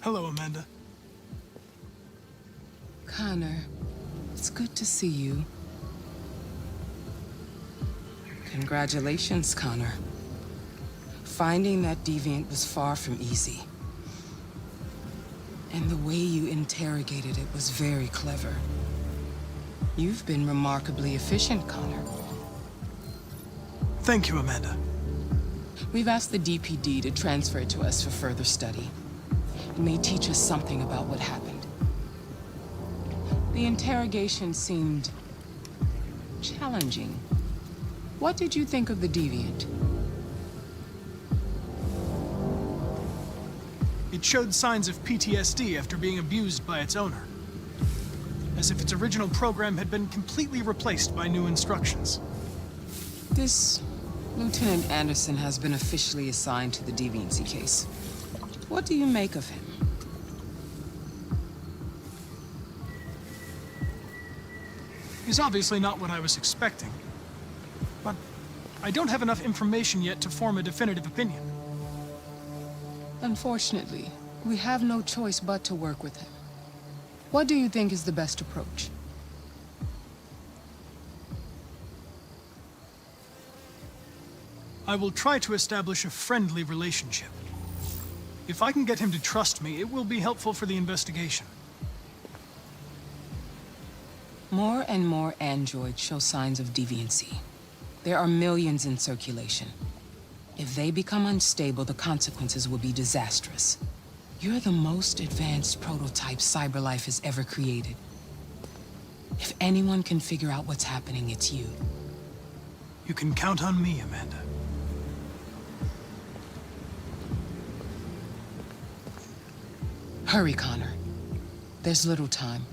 I: Hello, Amanda.
J: Connor, it's good to see you. Congratulations, Connor. Finding that deviant was far from easy. And the way you interrogated it was very clever. You've been remarkably efficient, Connor.
I: Thank you, Amanda.
J: We've asked the DPD to transfer it to us for further study. It may teach us something about what happened. The interrogation seemed challenging. What did you think of the deviant?
I: It showed signs of PTSD after being abused by its owner. As if its original program had been completely replaced by new instructions.
J: This Lieutenant Anderson has been officially assigned to the deviancy case. What do you make of him?
I: He's obviously not what I was expecting. But I don't have enough information yet to form a definitive opinion.
J: Unfortunately, we have no choice but to work with him. What do you think is the best approach?
I: I will try to establish a friendly relationship. If I can get him to trust me, it will be helpful for the investigation.
J: More and more androids show signs of deviancy. There are millions in circulation. If they become unstable, the consequences will be disastrous. You're the most advanced prototype CyberLife has ever created. If anyone can figure out what's happening, it's you.
I: You can count on me, Amanda.
J: Hurry, Connor. There's little time.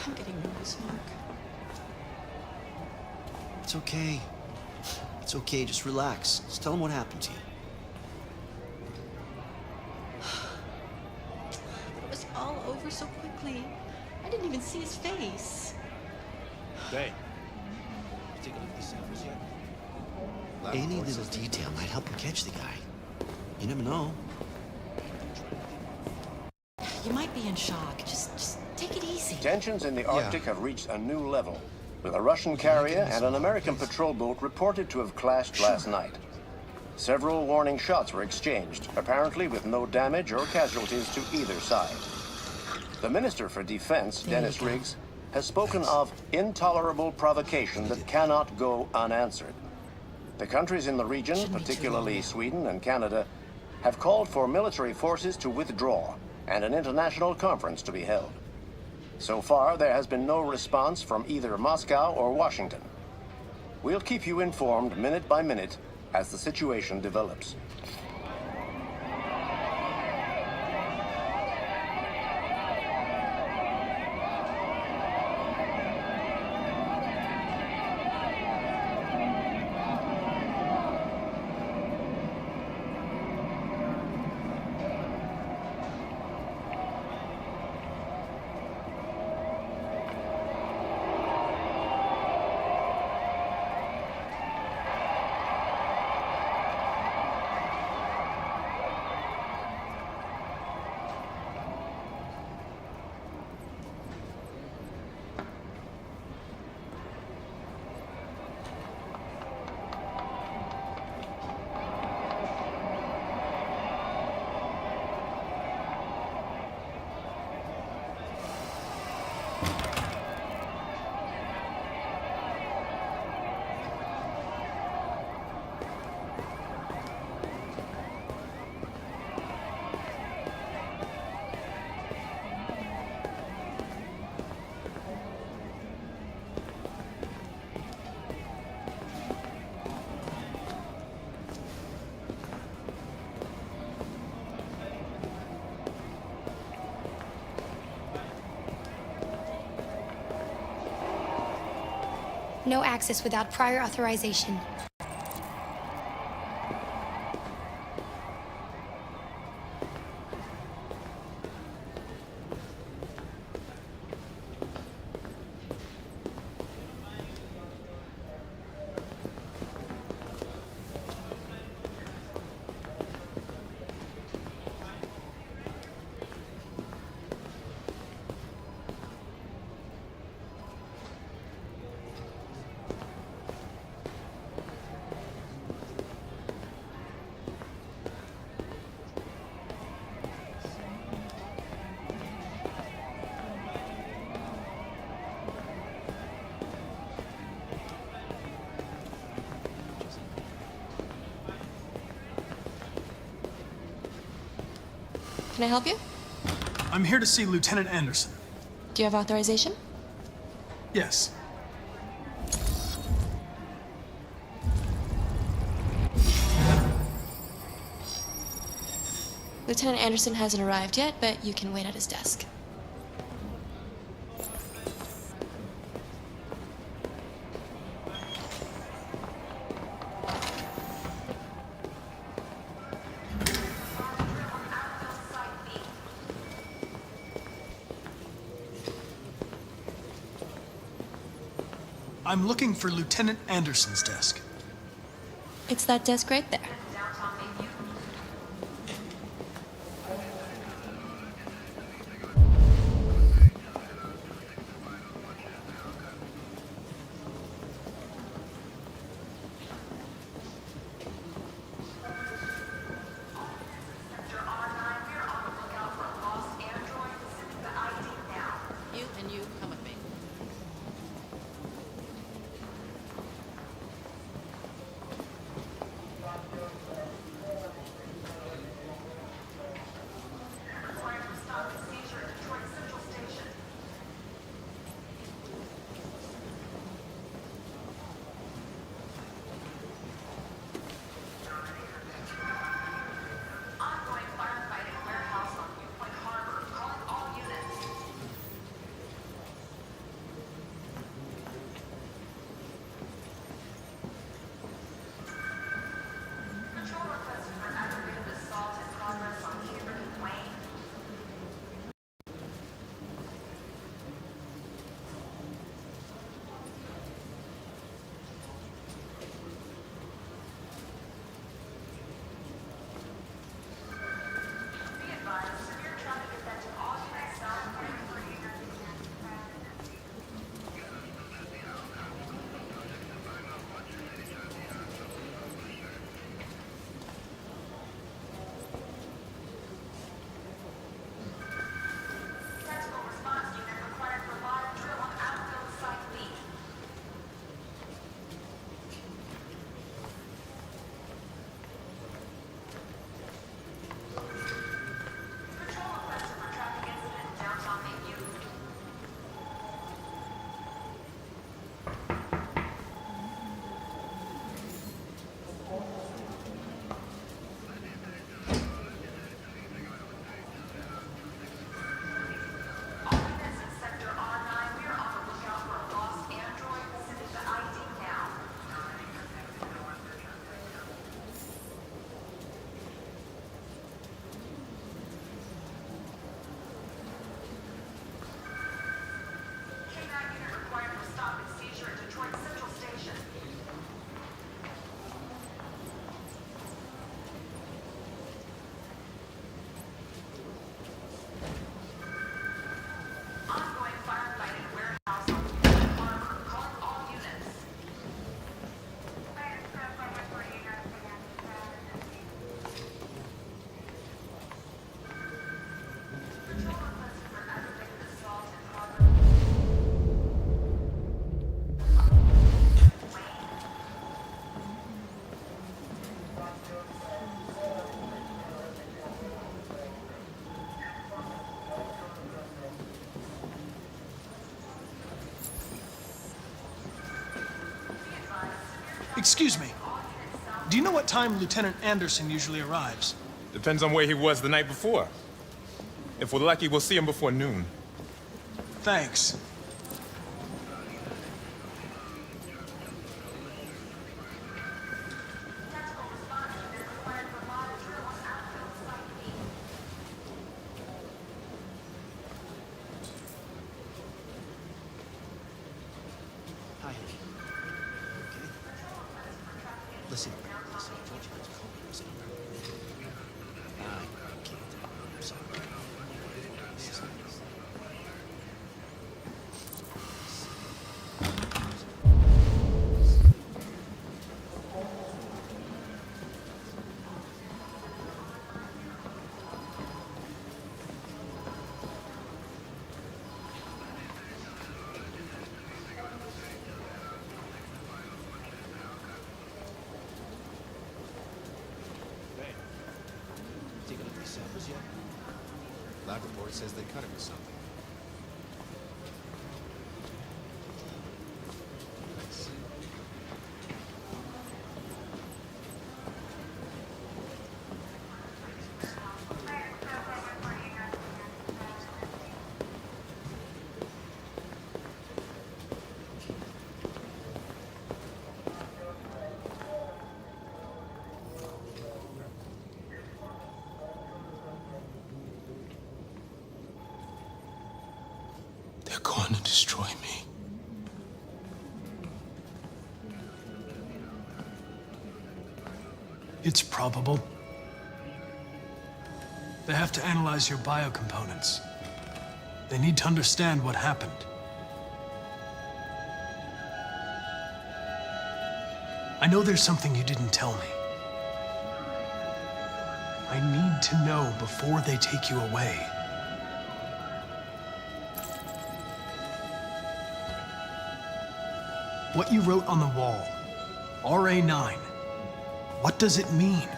K: I'm getting nervous, Mark.
L: It's okay. It's okay, just relax. Just tell him what happened to you.
K: But it was all over so quickly. I didn't even see his face.
M: Hey, you take a look at the samples yet?
L: Any little detail might help him catch the guy. You never know.
K: You might be in shock. Just take it easy.
N: Tensions in the Arctic have reached a new level, with a Russian carrier and an American patrol boat reported to have clashed last night. Several warning shots were exchanged, apparently with no damage or casualties to either side. The Minister for Defense, Dennis Riggs, has spoken of intolerable provocation that cannot go unanswered. The countries in the region, particularly Sweden and Canada, have called for military forces to withdraw and an international conference to be held. So far, there has been no response from either Moscow or Washington. We'll keep you informed minute by minute as the situation develops.
O: No access without prior authorization.
K: Can I help you?
I: I'm here to see Lieutenant Anderson.
K: Do you have authorization?
I: Yes.
K: Lieutenant Anderson hasn't arrived yet, but you can wait at his desk.
I: I'm looking for Lieutenant Anderson's desk.
K: It's that desk right there. You and you come with me.
I: Excuse me. Do you know what time Lieutenant Anderson usually arrives?
F: Depends on where he was the night before. If we're lucky, we'll see him before noon.
I: Thanks.
M: Take a look at these samples yet? Lab report says they cut it with something.
I: They're going to destroy me. It's probable. They have to analyze your biocomponents. They need to understand what happened. I know there's something you didn't tell me. I need to know before they take you away. What you wrote on the wall, RA9, what does it mean?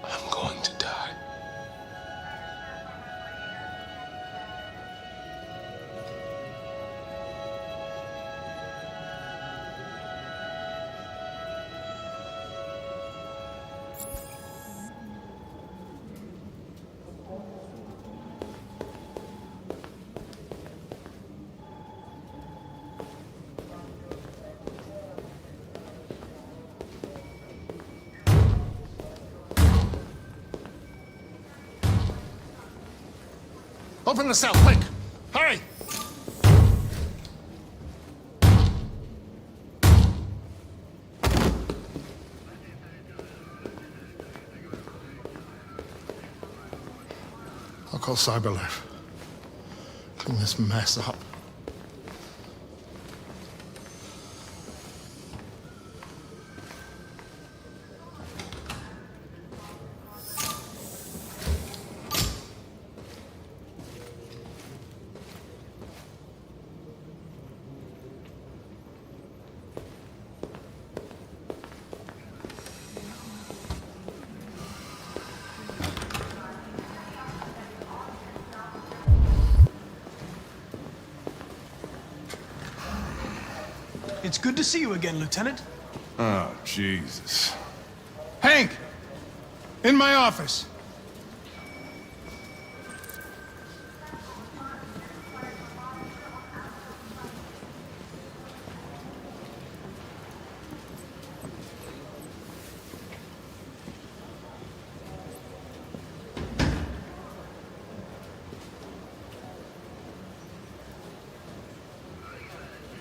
I: I'm going to die.
H: Open the cell, quick! Hurry! I'll call Cyberlife. Clean this mess up.
I: It's good to see you again, Lieutenant.
F: Oh, Jesus.
H: Hank! In my office.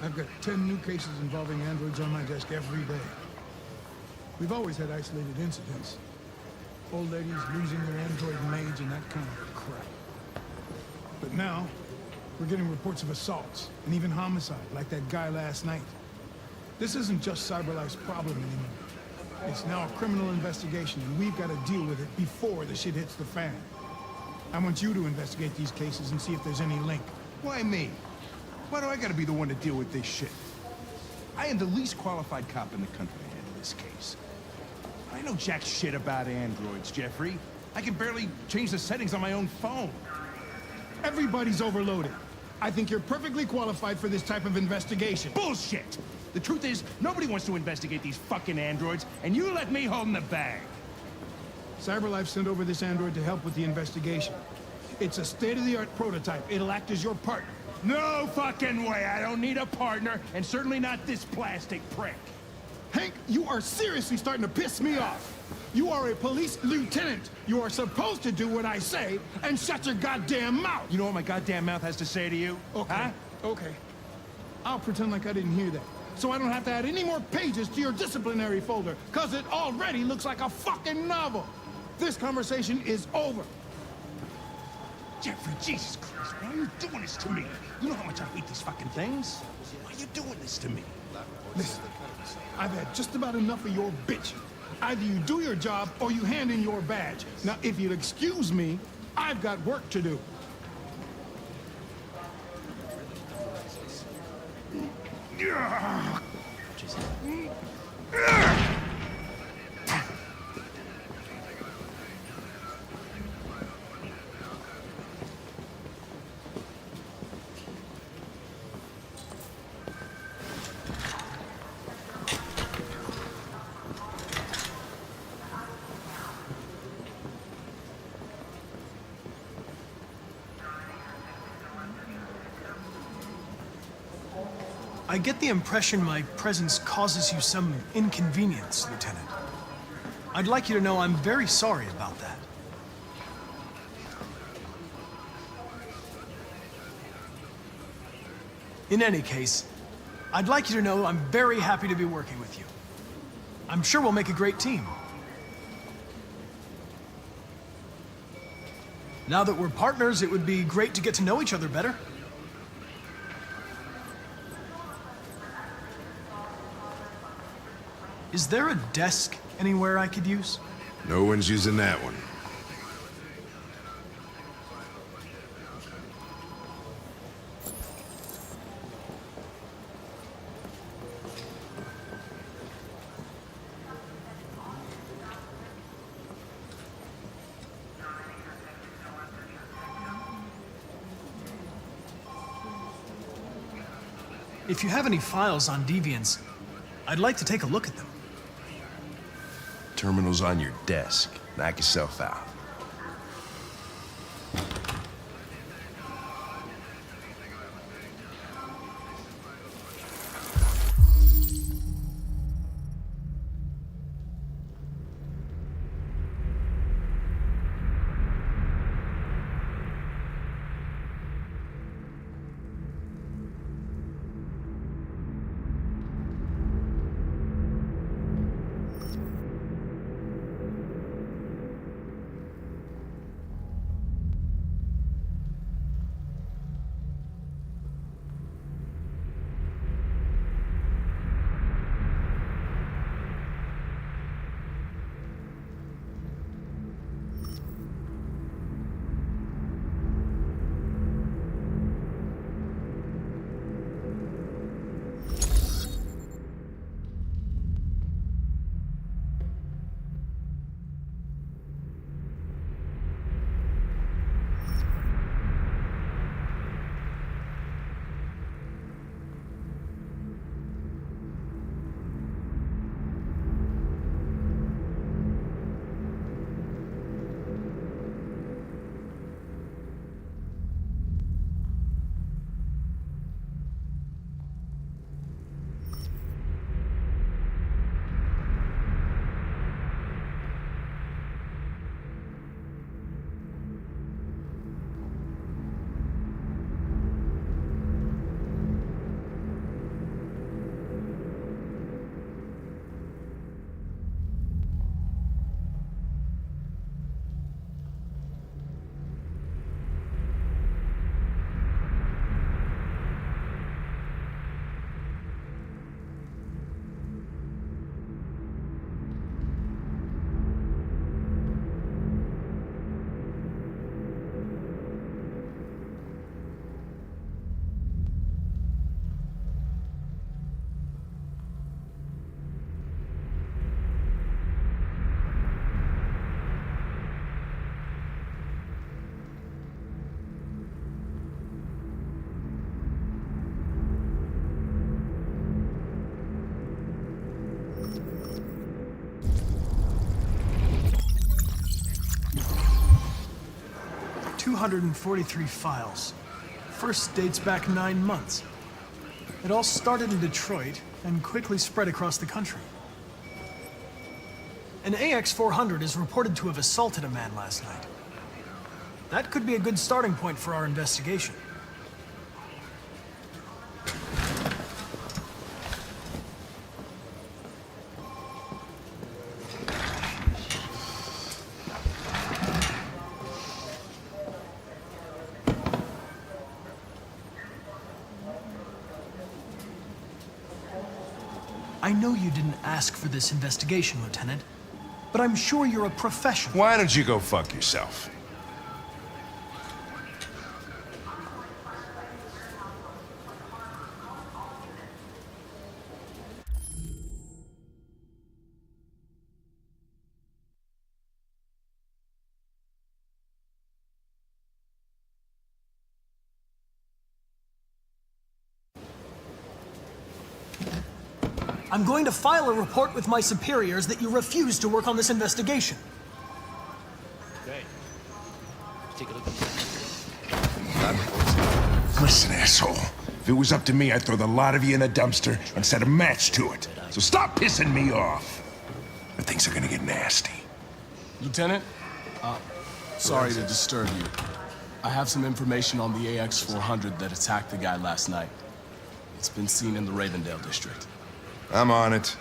P: I've got 10 new cases involving androids on my desk every day. We've always had isolated incidents. Old ladies losing their android maids and that kind of crap. But now, we're getting reports of assaults, and even homicide, like that guy last night. This isn't just CyberLife's problem anymore. It's now a criminal investigation, and we've got to deal with it before the shit hits the fan. I want you to investigate these cases and see if there's any link.
Q: Why me? Why do I gotta be the one to deal with this shit? I am the least qualified cop in the country to handle this case. I know jack shit about androids, Jeffrey. I can barely change the settings on my own phone.
P: Everybody's overloaded. I think you're perfectly qualified for this type of investigation.
Q: Bullshit! The truth is, nobody wants to investigate these fucking androids, and you let me hold in the bag.
P: CyberLife sent over this android to help with the investigation. It's a state-of-the-art prototype. It'll act as your partner.
Q: No fucking way! I don't need a partner, and certainly not this plastic prick.
P: Hank, you are seriously starting to piss me off. You are a police lieutenant. You are supposed to do what I say and shut your goddamn mouth.
Q: You know what my goddamn mouth has to say to you?
P: Okay,
Q: huh?
P: okay. I'll pretend like I didn't hear that. So I don't have to add any more pages to your disciplinary folder, because it already looks like a fucking novel. This conversation is over. Jeffrey, Jesus Christ, why are you doing this to me? You know how much I hate these fucking things. Why are you doing this to me? Listen, I've had just about enough of your bitching. Either you do your job or you hand in your badge. Now, if you'll excuse me, I've got work to do.
I: I get the impression my presence causes you some inconvenience, Lieutenant. I'd like you to know I'm very sorry about that. In any case, I'd like you to know I'm very happy to be working with you. I'm sure we'll make a great team. Now that we're partners, it would be great to get to know each other better. Is there a desk anywhere I could use?
R: No one's using that one.
I: If you have any files on Deviants, I'd like to take a look at them.
R: Terminal's on your desk. Knock yourself out.
I: .243 files. First dates back 9 months. It all started in Detroit and quickly spread across the country. An AX-400 is reported to have assaulted a man last night. That could be a good starting point for our investigation. I know you didn't ask for this investigation, Lieutenant, but I'm sure you're a professional.
R: Why don't you go fuck yourself?
I: I'm going to file a report with my superiors that you refuse to work on this investigation.
M: Hey, take a look at this.
R: Listen, asshole. If it was up to me, I'd throw the lot of you in a dumpster and set a match to it. So stop pissing me off. Or things are gonna get nasty.
S: Lieutenant, sorry to disturb you. I have some information on the AX-400 that attacked the guy last night. It's been seen in the Ravendale district.
R: I'm on it.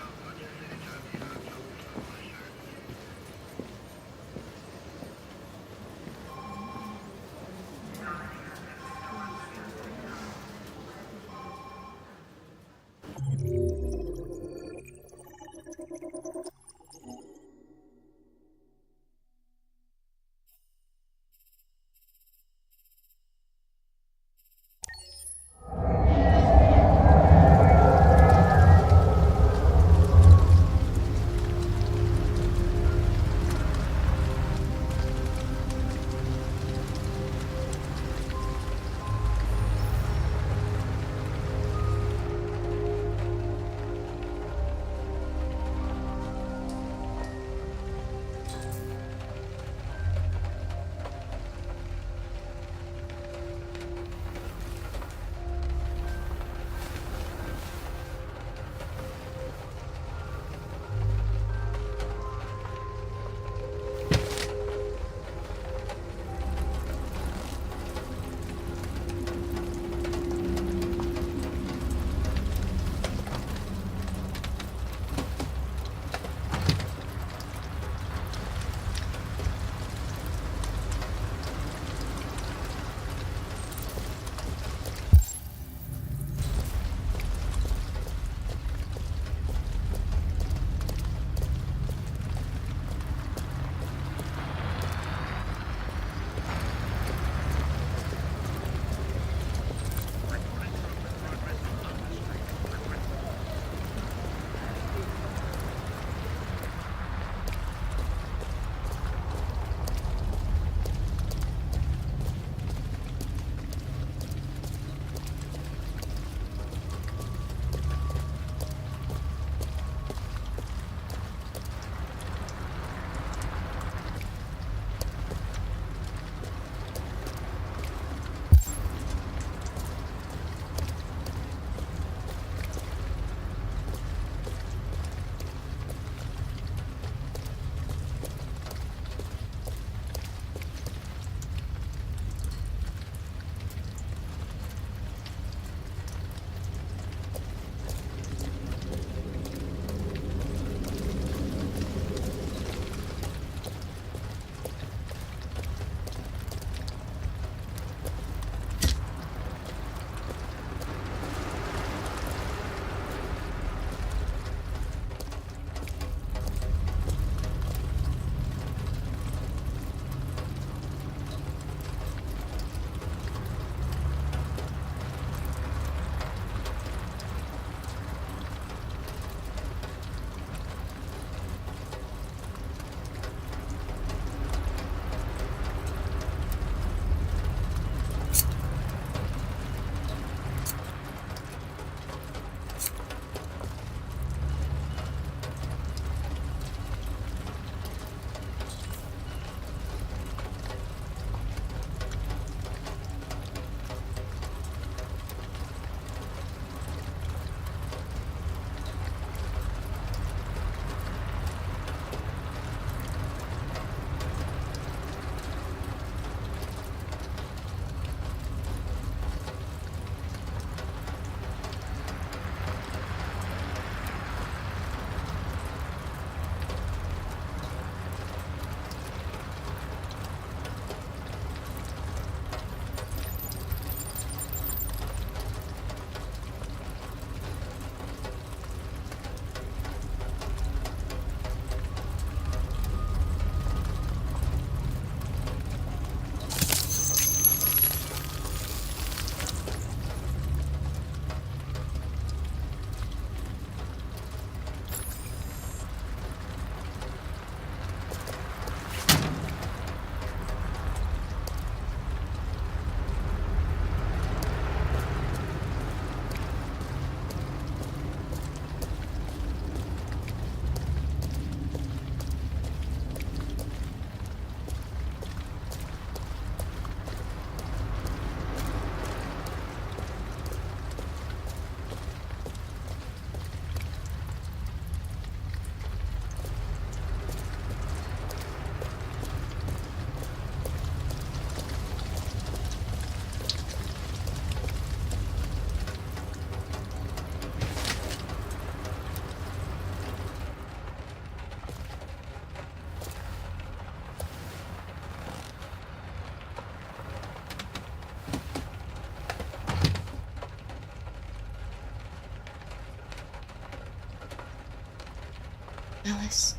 T: Alice.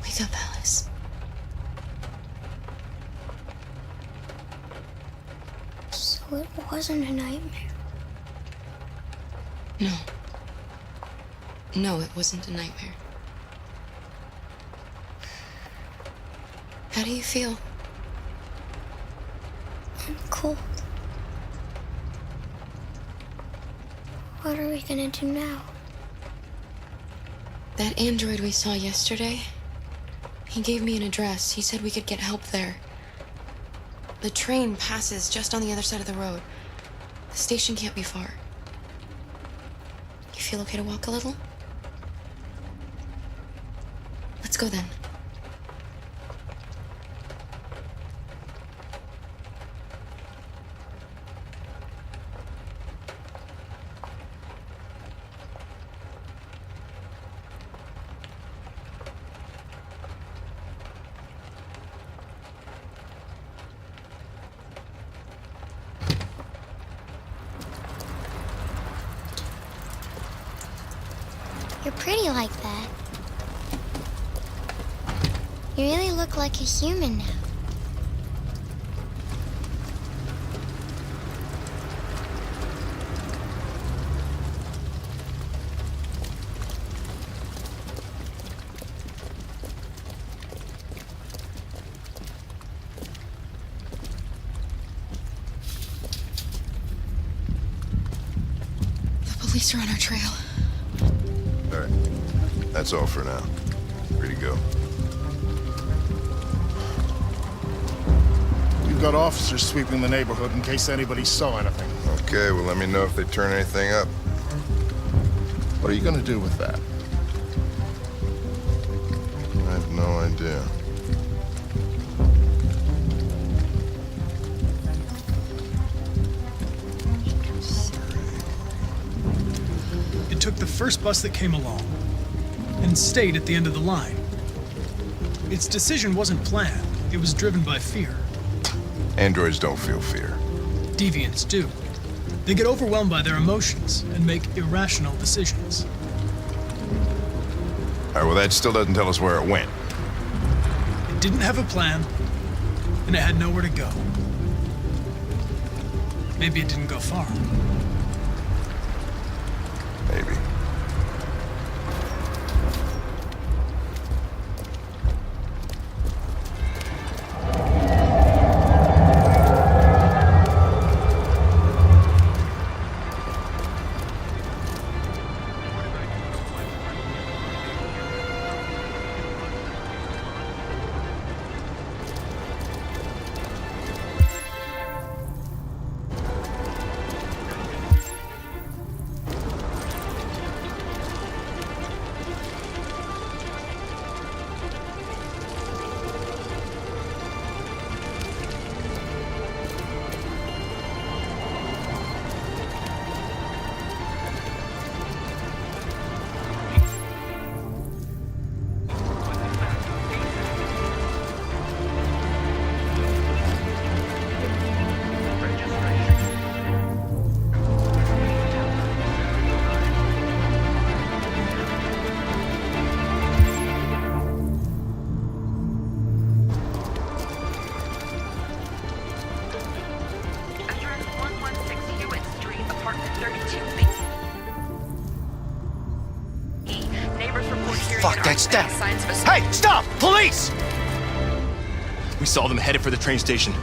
T: Wake up, Alice.
O: So it wasn't a nightmare.
T: No. No, it wasn't a nightmare. How do you feel?
O: I'm cold. What are we gonna do now?
T: That android we saw yesterday, he gave me an address. He said we could get help there. The train passes just on the other side of the road. The station can't be far. You feel okay to walk a little? Let's go then.
O: You're pretty like that. You really look like a human now.
T: The police are on our trail.
U: All right. That's all for now. Free to go.
V: We've got officers sweeping the neighborhood in case anybody saw anything.
U: Okay, well, let me know if they turn anything up.
V: What are you gonna do with that?
U: I have no idea.
I: It took the first bus that came along and stayed at the end of the line. Its decision wasn't planned. It was driven by fear.
U: Androids don't feel fear.
I: Deviants do. They get overwhelmed by their emotions and make irrational decisions.
U: All right, well, that still doesn't tell us where it went.
I: It didn't have a plan, and it had nowhere to go. Maybe it didn't go far.
U: Maybe.
W: Fuck, that's them! Hey, stop! Police! We saw them headed for the train station.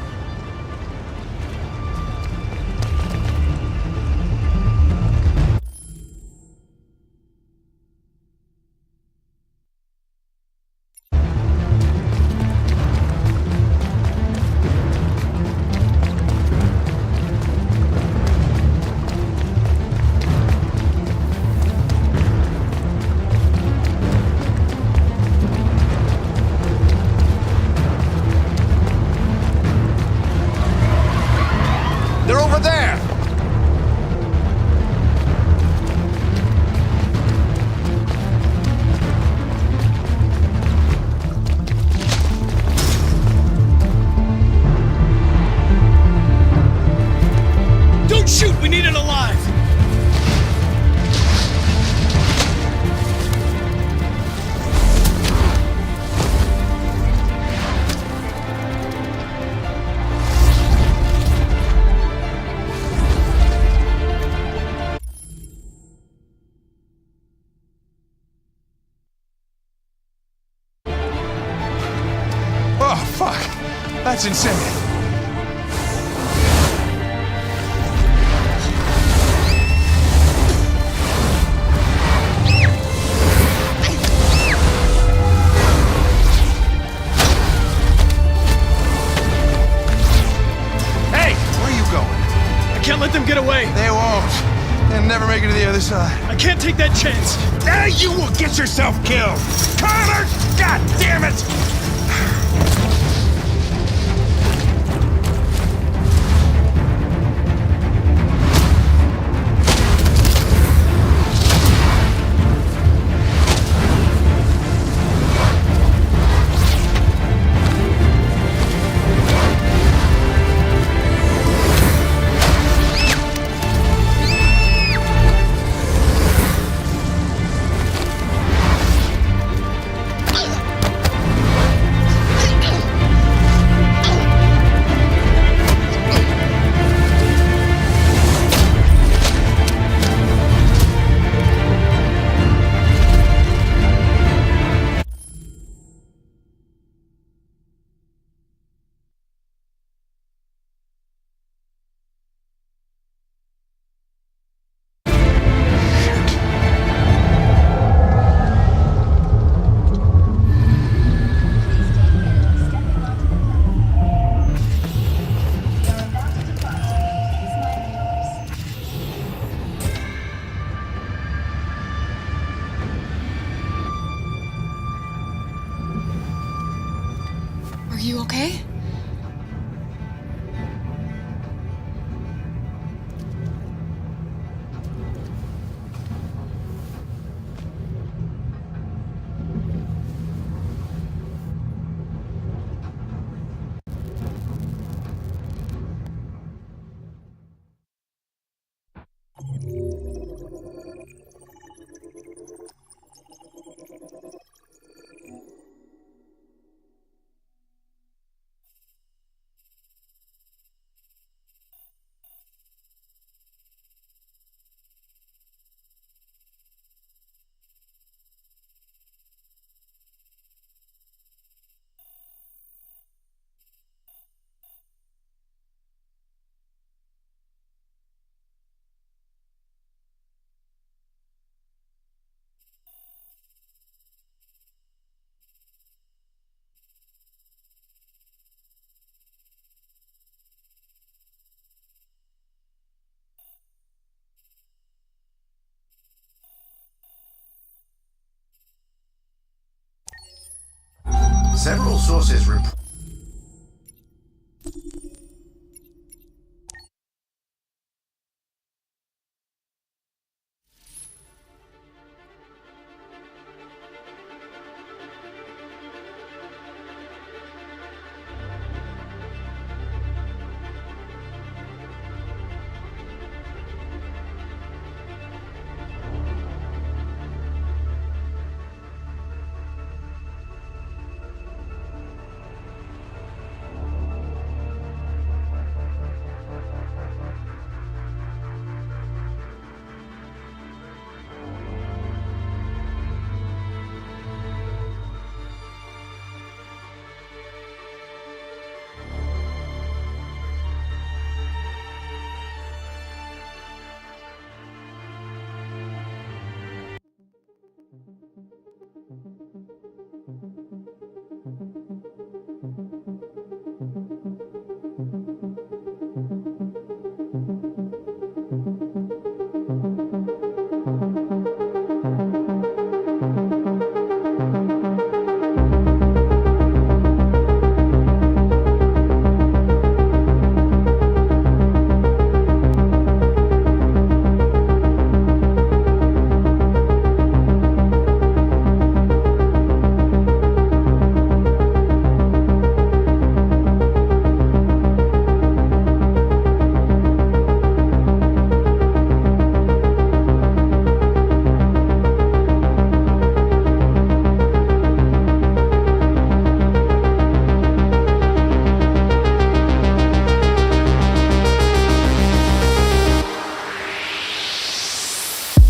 Q: That's insane.
I: Hey! Where are you going? I can't let them get away.
Q: They won't. They'll never make it to the other side.
I: I can't take that chance.
R: Now you will get yourself killed! Connor! God damn it!
T: Are you okay?
N: Several sources report